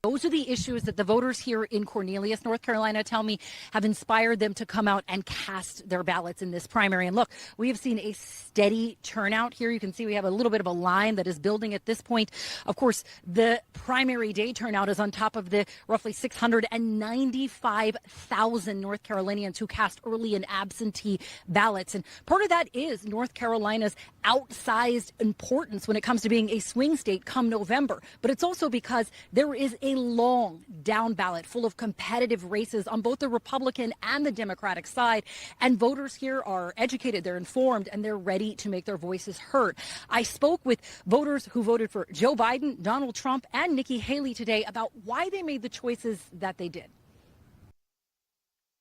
Those are the issues that the voters here in Cornelius, North Carolina, tell me have inspired them to come out and cast their ballots in this primary. And look, we have seen a steady turnout here. You can see we have a little bit of a line that is building at this point. Of course, the primary day turnout is on top of the roughly 695,000 North Carolinians who cast early and absentee ballots. And part of that is North Carolina's outsized importance when it comes to being a swing state come November. But it's also because there is a long down ballot full of competitive races on both the Republican and the Democratic side. And voters here are educated, they're informed, and they're ready to make their voices heard. I spoke with voters who voted for Joe Biden, Donald Trump, and Nikki Haley today about why they made the choices that they did.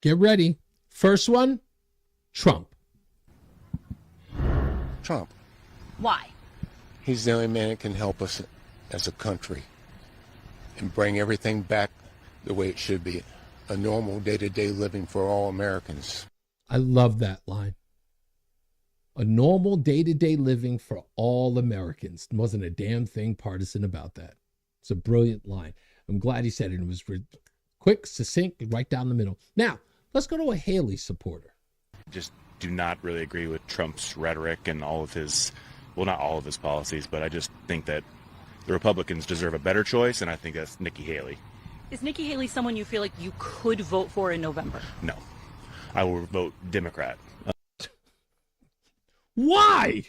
Get ready. First one, Trump. Trump. Why? He's the only man that can help us as a country and bring everything back the way it should be. A normal day-to-day living for all Americans. I love that line. A normal day-to-day living for all Americans. There wasn't a damn thing partisan about that. It's a brilliant line. I'm glad he said it. It was quick, succinct, right down the middle. Now, let's go to a Haley supporter. Just do not really agree with Trump's rhetoric and all of his, well, not all of his policies, but I just think that the Republicans deserve a better choice, and I think that's Nikki Haley. Is Nikki Haley someone you feel like you could vote for in November? No. I will vote Democrat. Why?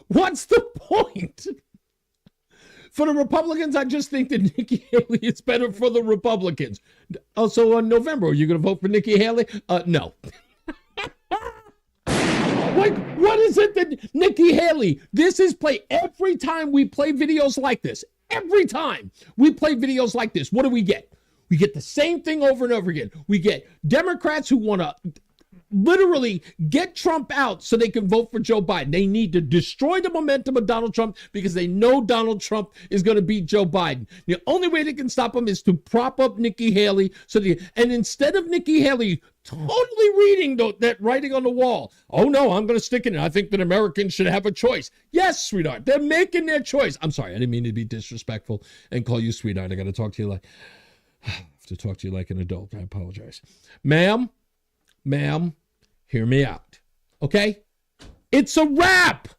What's the point? For the Republicans, I just think that Nikki Haley is better for the Republicans. Also, in November, are you going to vote for Nikki Haley? No. Like, what is it that Nikki Haley, this is play every time we play videos like this. Every time we play videos like this, what do we get? We get the same thing over and over again. We get Democrats who want to literally get Trump out so they can vote for Joe Biden. They need to destroy the momentum of Donald Trump because they know Donald Trump is going to beat Joe Biden. The only way they can stop him is to prop up Nikki Haley. And instead of Nikki Haley totally reading that writing on the wall, oh no, I'm going to stick in it. I think that Americans should have a choice. Yes, sweetheart, they're making their choice. I'm sorry, I didn't mean to be disrespectful and call you sweetheart. I got to talk to you like, I have to talk to you like an adult. I apologize. Ma'am, hear me out, okay? It's a wrap.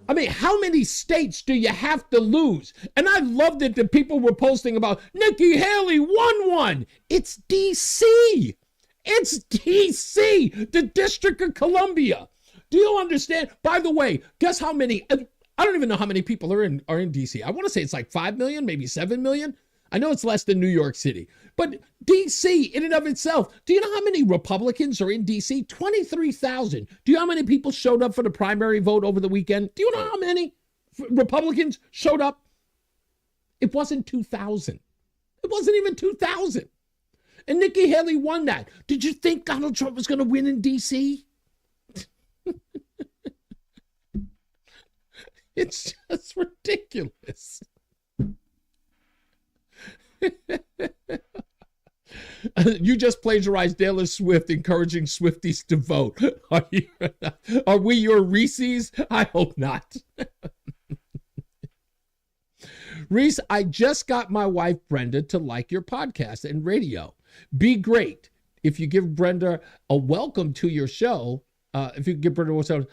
I mean, how many states do you have to lose? And I loved it that people were posting about Nikki Haley won one. It's D.C. It's D.C., the District of Columbia. Do you understand? By the way, guess how many? I don't even know how many people are in D.C. I want to say it's like 5 million, maybe 7 million. I know it's less than New York City, but D.C. in and of itself, do you know how many Republicans are in D.C.? 23,000. Do you know how many people showed up for the primary vote over the weekend? Do you know how many Republicans showed up? It wasn't 2,000. It wasn't even 2,000. And Nikki Haley won that. Did you think Donald Trump was going to win in D.C.? It's just ridiculous. You just plagiarized Taylor Swift, encouraging Swifties to vote. Are we your Reese's? I hope not. Reese, I just got my wife Brenda to like your podcast and radio. Be great if you give Brenda a welcome to your show. If you give Brenda a welcome,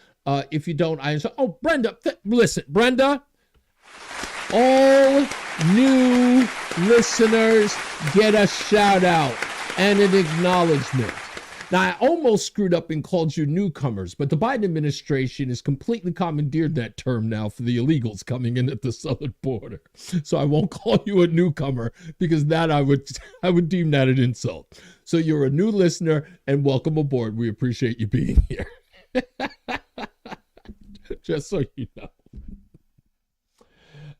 if you don't, I understand. Oh, Brenda, listen, Brenda. All new listeners get a shout out and an acknowledgement. Now, I almost screwed up and called you newcomers, but the Biden administration has completely commandeered that term now for the illegals coming in at the southern border. So I won't call you a newcomer because that I would deem that an insult. So you're a new listener and welcome aboard. We appreciate you being here. Just so you know.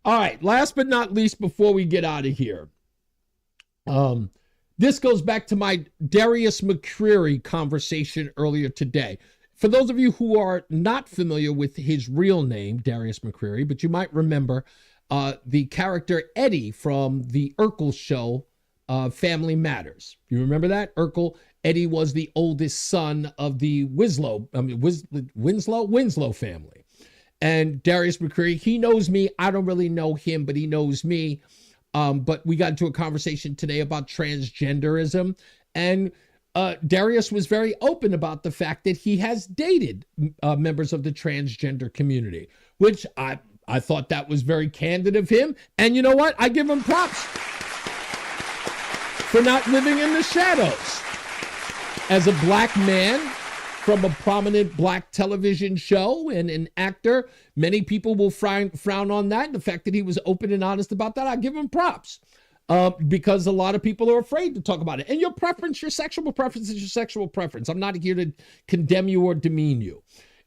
All right, last but not least, before we get out of here, this goes back to my Darius McCreary conversation earlier today. For those of you who are not familiar with his real name, Darius McCreary, but you might remember the character Eddie from the Urkel show, Family Matters. You remember that? Urkel Eddie was the oldest son of the Winslow family. And Darius McCreary, he knows me. I don't really know him, but he knows me. But we got into a conversation today about transgenderism. And Darius was very open about the fact that he has dated members of the transgender community, which I thought that was very candid of him. And you know what? I give him props for not living in the shadows. As a black man from a prominent black television show and an actor, many people will frown on that. The fact that he was open and honest about that, I give him props. Because a lot of people are afraid to talk about it. And your preference, your sexual preference is your sexual preference. I'm not here to condemn you or demean you.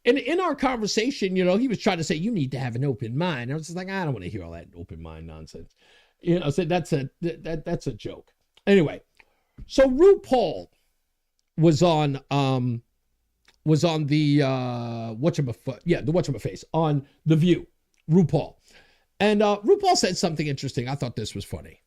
And in our conversation, he was trying to say, you need to have an open mind. I was just like, I don't want to hear all that open mind nonsense. I said, that's a joke. Anyway, so RuPaul was on the whatchamaface on The View, RuPaul. And RuPaul said something interesting. I thought this was funny.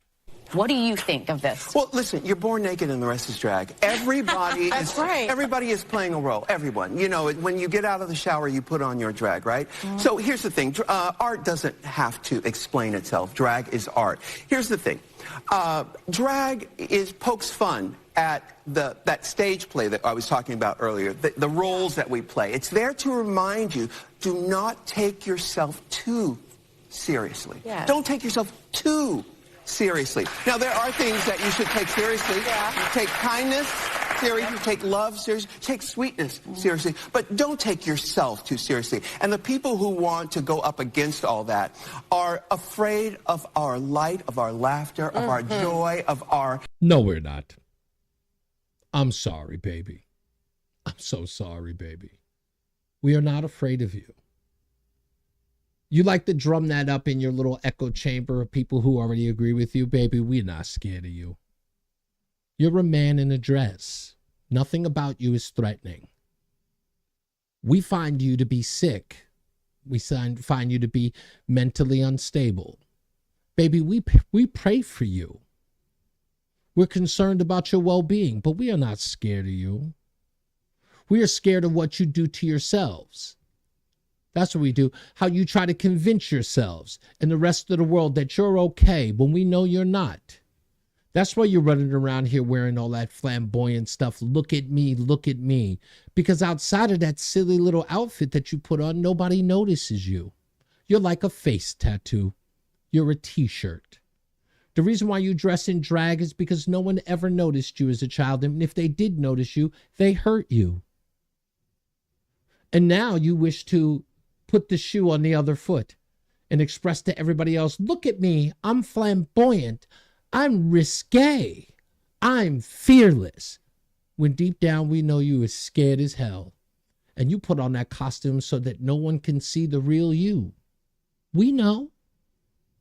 What do you think of this? Well, listen, you're born naked and the rest is drag. Everybody That's right. Everybody is playing a role. Everyone. When you get out of the shower, you put on your drag, right? Mm-hmm. So here's the thing. Art doesn't have to explain itself. Drag is art. Here's the thing. Drag pokes fun at that stage play that I was talking about earlier, the roles that we play. It's there to remind you, do not take yourself too seriously. Yes. Don't take yourself too seriously. Now, there are things that you should take seriously. Yeah. You take kindness seriously, you take love seriously, take sweetness seriously, but don't take yourself too seriously. And the people who want to go up against all that are afraid of our light, of our laughter, of our joy, of our... No, we're not. I'm sorry, baby. I'm so sorry, baby. We are not afraid of you. You like to drum that up in your little echo chamber of people who already agree with you, baby. We're not scared of you. You're a man in a dress. Nothing about you is threatening. We find you to be sick. We find you to be mentally unstable. Baby, we pray for you. We're concerned about your well-being, but we are not scared of you. We are scared of what you do to yourselves. That's what we do. How you try to convince yourselves and the rest of the world that you're okay when we know you're not. That's why you're running around here wearing all that flamboyant stuff. Look at me, look at me. Because outside of that silly little outfit that you put on, nobody notices you. You're like a face tattoo. You're a t-shirt. The reason why you dress in drag is because no one ever noticed you as a child. And if they did notice you, they hurt you. And now you wish to put the shoe on the other foot and express to everybody else, look at me, I'm flamboyant, I'm risque, I'm fearless. When deep down we know you is scared as hell. And you put on that costume so that no one can see the real you. We know.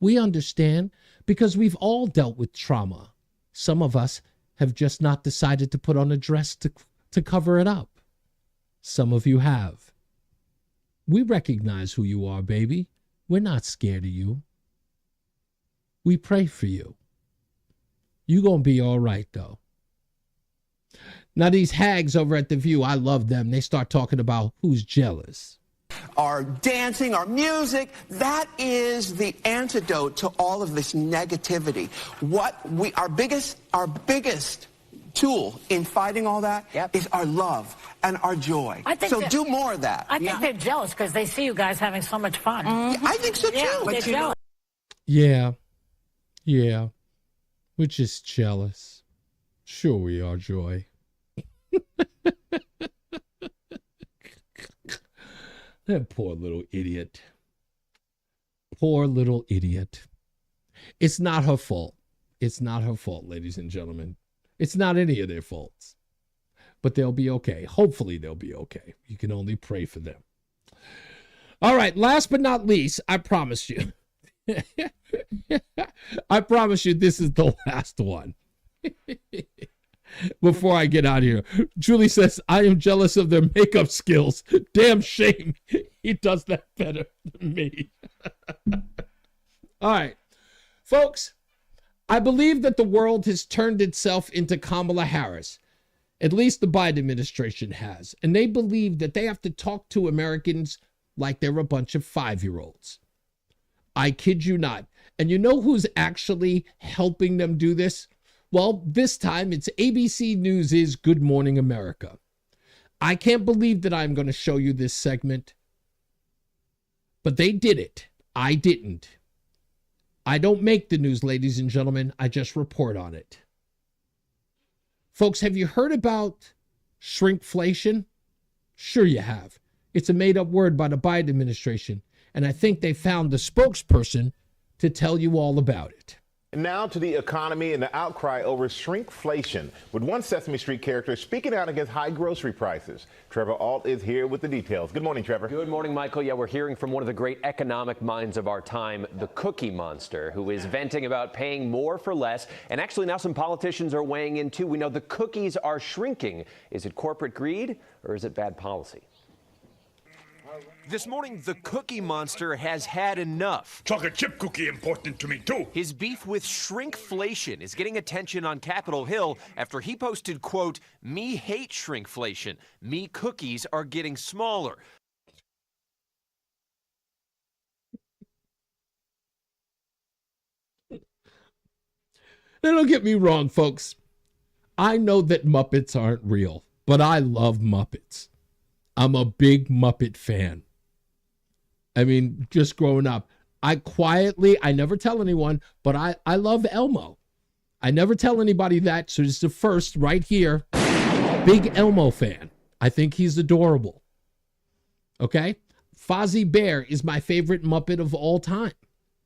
We understand because we've all dealt with trauma. Some of us have just not decided to put on a dress to cover it up. Some of you have. We recognize who you are, baby. We're not scared of you. We pray for you. You're going to be all right, though. Now, these hags over at The View, I love them. They start talking about who's jealous. Our dancing, our music, that is the antidote to all of this negativity. Our biggest tool in fighting all that is our love and our joy. So do more of that. I think they're jealous because they see you guys having so much fun. I think so too. Yeah, they're jealous. Yeah. We're just jealous. Sure we are, Joy. That poor little idiot. Poor little idiot. It's not her fault. It's not her fault, ladies and gentlemen. It's not any of their faults. But they'll be okay. Hopefully they'll be okay. You can only pray for them. All right, last but not least, I promise you. I promise you this is the last one. Before I get out of here, Julie says, I am jealous of their makeup skills. Damn shame. He does that better than me. All right, folks, I believe that the world has turned itself into Kamala Harris. At least the Biden administration has. And they believe that they have to talk to Americans like they're a bunch of 5-year-olds. I kid you not. And you know who's actually helping them do this? Well, this time it's ABC News' Good Morning America. I can't believe that I'm going to show you this segment, but they did it. I didn't. I don't make the news, ladies and gentlemen. I just report on it. Folks, have you heard about shrinkflation? Sure you have. It's a made-up word by the Biden administration, and I think they found the spokesperson to tell you all about it. And now to the economy and the outcry over shrinkflation, with one Sesame Street character speaking out against high grocery prices. Trevor Ault is here with the details. Good morning, Trevor. Good morning, Michael. Yeah, we're hearing from one of the great economic minds of our time, the Cookie Monster, who is venting about paying more for less. And actually now some politicians are weighing in too. We know the cookies are shrinking. Is it corporate greed or is it bad policy? This morning, the Cookie Monster has had enough. Chocolate chip cookie important to me, too. His beef with shrinkflation is getting attention on Capitol Hill after he posted, quote, "Me hate shrinkflation. Me cookies are getting smaller." Now, don't get me wrong, folks. I know that Muppets aren't real, but I love Muppets. I'm a big Muppet fan. I mean, just growing up, I never tell anyone, but I love Elmo. I never tell anybody that, so it's the first right here. Big Elmo fan. I think he's adorable. Okay? Fozzie Bear is my favorite Muppet of all time.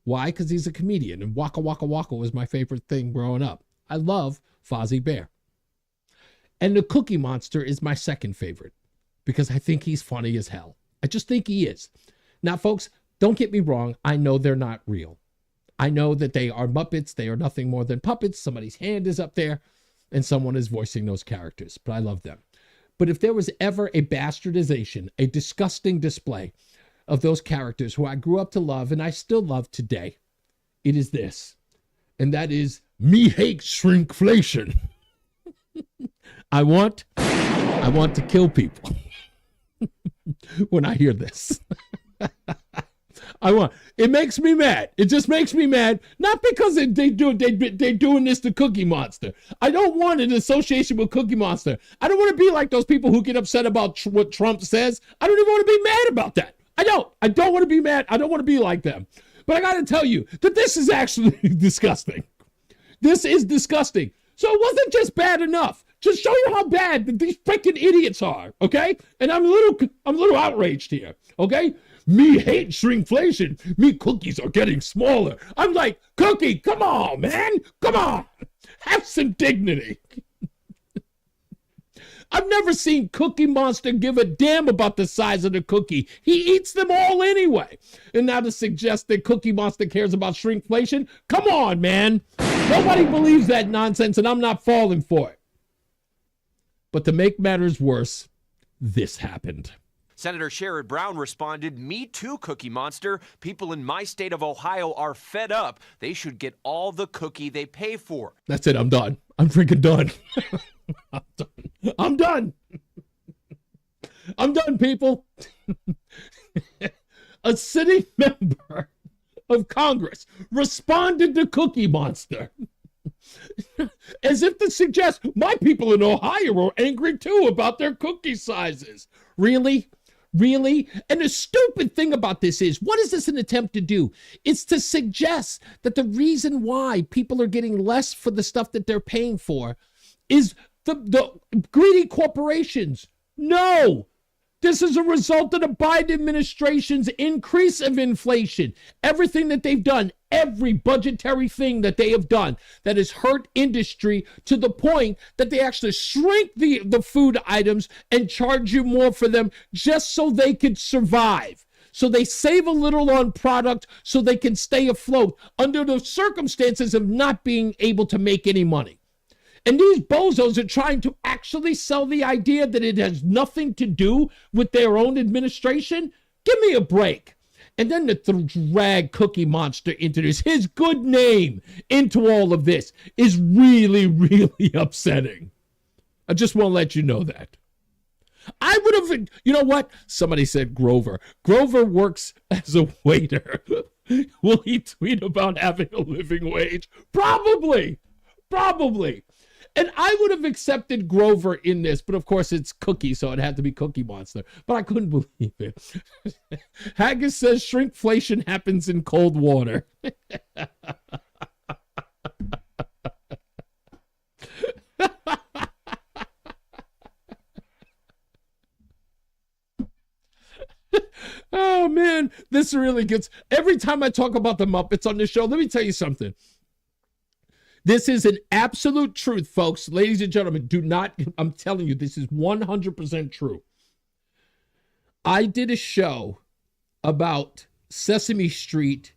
Why? Because he's a comedian, and Waka Waka Waka was my favorite thing growing up. I love Fozzie Bear. And the Cookie Monster is my second favorite, because I think he's funny as hell. I just think he is. Now, folks, don't get me wrong. I know they're not real. I know that they are Muppets. They are nothing more than puppets. Somebody's hand is up there, and someone is voicing those characters. But I love them. But if there was ever a bastardization, a disgusting display of those characters who I grew up to love and I still love today, it is this. And that is, me hate shrinkflation. I want to kill people when I hear this. It makes me mad. It just makes me mad. Not because they're doing this to Cookie Monster. I don't want an association with Cookie Monster. I don't want to be like those people who get upset about what Trump says. I don't even want to be mad about that. I don't want to be mad. I don't want to be like them. But I got to tell you that this is actually disgusting. This is disgusting. So it wasn't just bad enough. Just show you how bad these freaking idiots are, okay? And I'm a little outraged here, okay? Me hate shrinkflation. Me cookies are getting smaller. I'm like, Cookie, come on, man. Come on. Have some dignity. I've never seen Cookie Monster give a damn about the size of the cookie. He eats them all anyway. And now to suggest that Cookie Monster cares about shrinkflation? Come on, man. Nobody believes that nonsense, and I'm not falling for it. But to make matters worse, this happened. Senator Sherrod Brown responded, "Me too, Cookie Monster. People in my state of Ohio are fed up. They should get all the cookie they pay for." That's it. I'm done. I'm freaking done. I'm done. I'm done, people. A sitting member of Congress responded to Cookie Monster as if to suggest my people in Ohio are angry too about their cookie sizes. Really? Really? And the stupid thing about this is, what is this an attempt to do? It's to suggest that the reason why people are getting less for the stuff that they're paying for is the greedy corporations. No! This is a result of the Biden administration's increase of inflation. Everything that they've done, every budgetary thing that they have done that has hurt industry to the point that they actually shrink the food items and charge you more for them just so they could survive. So they save a little on product so they can stay afloat under the circumstances of not being able to make any money. And these bozos are trying to actually sell the idea that it has nothing to do with their own administration. Give me a break. And then to drag Cookie Monster into this, his good name into all of this is really, really upsetting. I just want to let you know that. I would have, you know what? Somebody said Grover. Grover works as a waiter. Will he tweet about having a living wage? Probably. And I would have accepted Grover in this, but of course it's Cookie, so it had to be Cookie Monster. But I couldn't believe it. Haggis says shrinkflation happens in cold water. Oh, man, this really gets... Every time I talk about the Muppets on this show, let me tell you something. This is an absolute truth, folks. Ladies and gentlemen, do not... I'm telling you, this is 100% true. I did a show about Sesame Street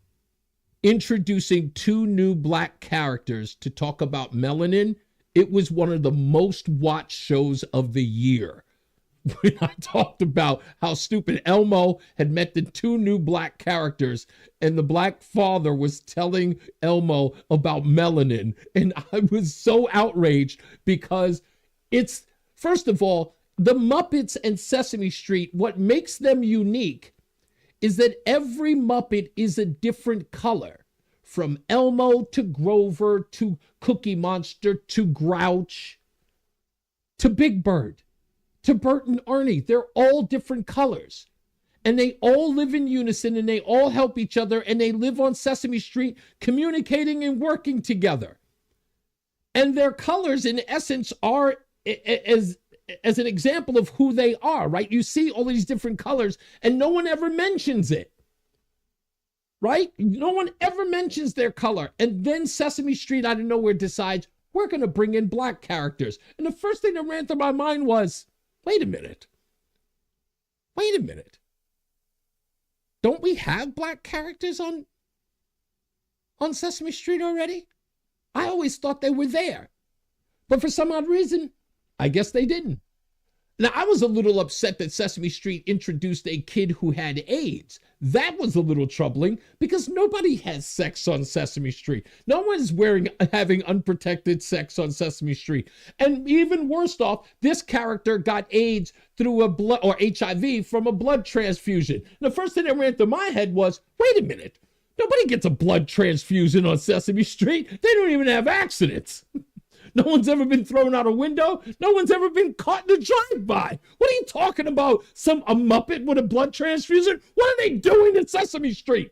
introducing 2 new black characters to talk about melanin. It was one of the most watched shows of the year. When I talked about how stupid Elmo had met the 2 new black characters and the black father was telling Elmo about melanin. And I was so outraged because it's, first of all, the Muppets and Sesame Street, what makes them unique is that every Muppet is a different color. From Elmo to Grover to Cookie Monster to Grouch to Big Bird. To Bert and Ernie, they're all different colors. And they all live in unison and they all help each other and they live on Sesame Street communicating and working together. And their colors, in essence, are as an example of who they are, right? You see all these different colors and no one ever mentions it, right? No one ever mentions their color. And then Sesame Street out of nowhere decides, we're going to bring in black characters. And the first thing that ran through my mind was, wait a minute. Don't we have black characters on Sesame Street already? I always thought they were there. But for some odd reason, I guess they didn't. Now, I was a little upset that Sesame Street introduced a kid who had AIDS. That was a little troubling because nobody has sex on Sesame Street. No one's having unprotected sex on Sesame Street. And even worse off, this character got AIDS through a blood or HIV from a blood transfusion. And the first thing that ran through my head was, wait a minute. Nobody gets a blood transfusion on Sesame Street. They don't even have accidents. No one's ever been thrown out a window. No one's ever been caught in a drive-by. What are you talking about? A Muppet with a blood transfusion? What are they doing at Sesame Street?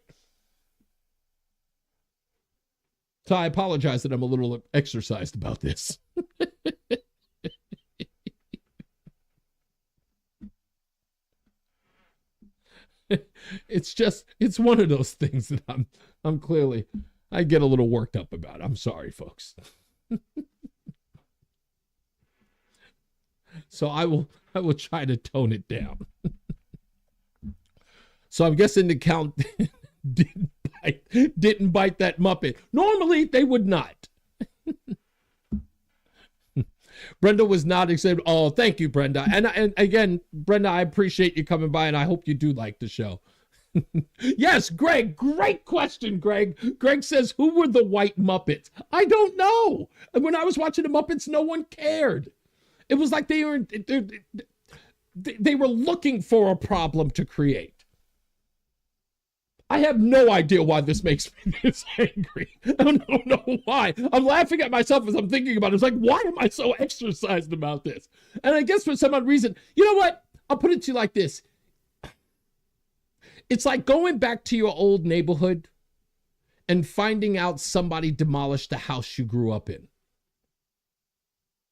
So I apologize that I'm a little exercised about this. It's one of those things that I'm clearly, I get a little worked up about. I'm sorry, folks. So I will try to tone it down. So I'm guessing the count didn't bite that Muppet. Normally they would not. Brenda was not excited. Oh, thank you, Brenda. And again, Brenda, I appreciate you coming by and I hope you do like the show. Yes, Greg, great question, Greg. Greg says, who were the white Muppets? I don't know. When I was watching the Muppets, no one cared. It was like they were looking for a problem to create. I have no idea why this makes me this angry. I don't know why. I'm laughing at myself as I'm thinking about it. It's like, why am I so exercised about this? And I guess for some odd reason, you know what? I'll put it to you like this. It's like going back to your old neighborhood and finding out somebody demolished the house you grew up in.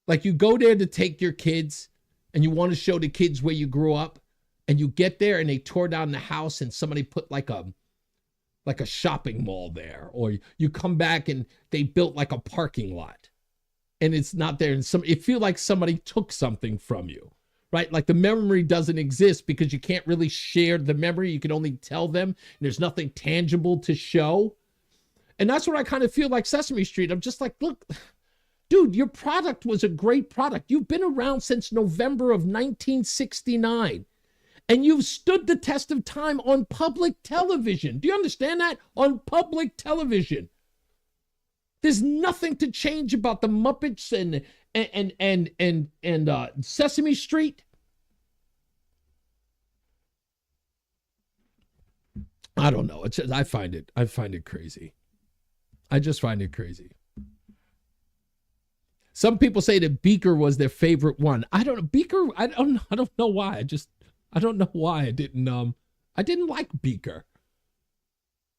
Like you go there to take your kids and you want to show the kids where you grew up and you get there and they tore down the house and somebody put like a shopping mall there, or you come back and they built like a parking lot and it's not there. And it feels like somebody took something from you, right? Like the memory doesn't exist because you can't really share the memory. You can only tell them and there's nothing tangible to show. And that's what I kind of feel like Sesame Street. I'm just like, look, dude, your product was a great product. You've been around since November of 1969. And you've stood the test of time on public television. Do you understand that? On public television. There's nothing to change about the Muppets and Sesame Street. I don't know. It's just, I find it crazy. I just find it crazy. Some people say that Beaker was their favorite one. I don't know. Beaker, I don't know why. I don't know why I didn't like Beaker.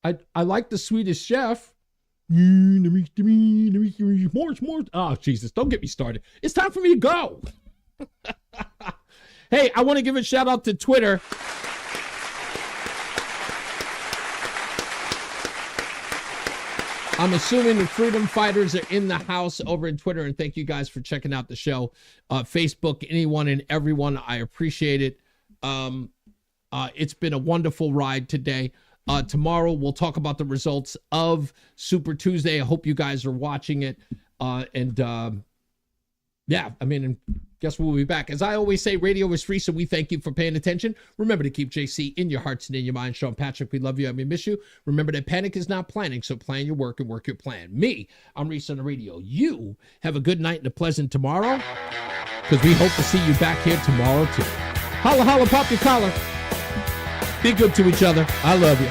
I like the Swedish Chef. More. Oh, Jesus, don't get me started. It's time for me to go. Hey, I want to give a shout out to Twitter. I'm assuming the freedom fighters are in the house over in Twitter, and thank you guys for checking out the show. Facebook, anyone and everyone, I appreciate it. It's been a wonderful ride today. Tomorrow, we'll talk about the results of Super Tuesday. I hope you guys are watching it. Yeah, I mean, guess we'll be back. As I always say, radio is free, so we thank you for paying attention. Remember to keep JC in your hearts and in your mind. Sean Patrick, we love you and we miss you. Remember that panic is not planning, so plan your work and work your plan. Me, I'm Reese on the radio. You have a good night and a pleasant tomorrow, because we hope to see you back here tomorrow, too. Holla, holla, pop your collar. Be good to each other. I love you.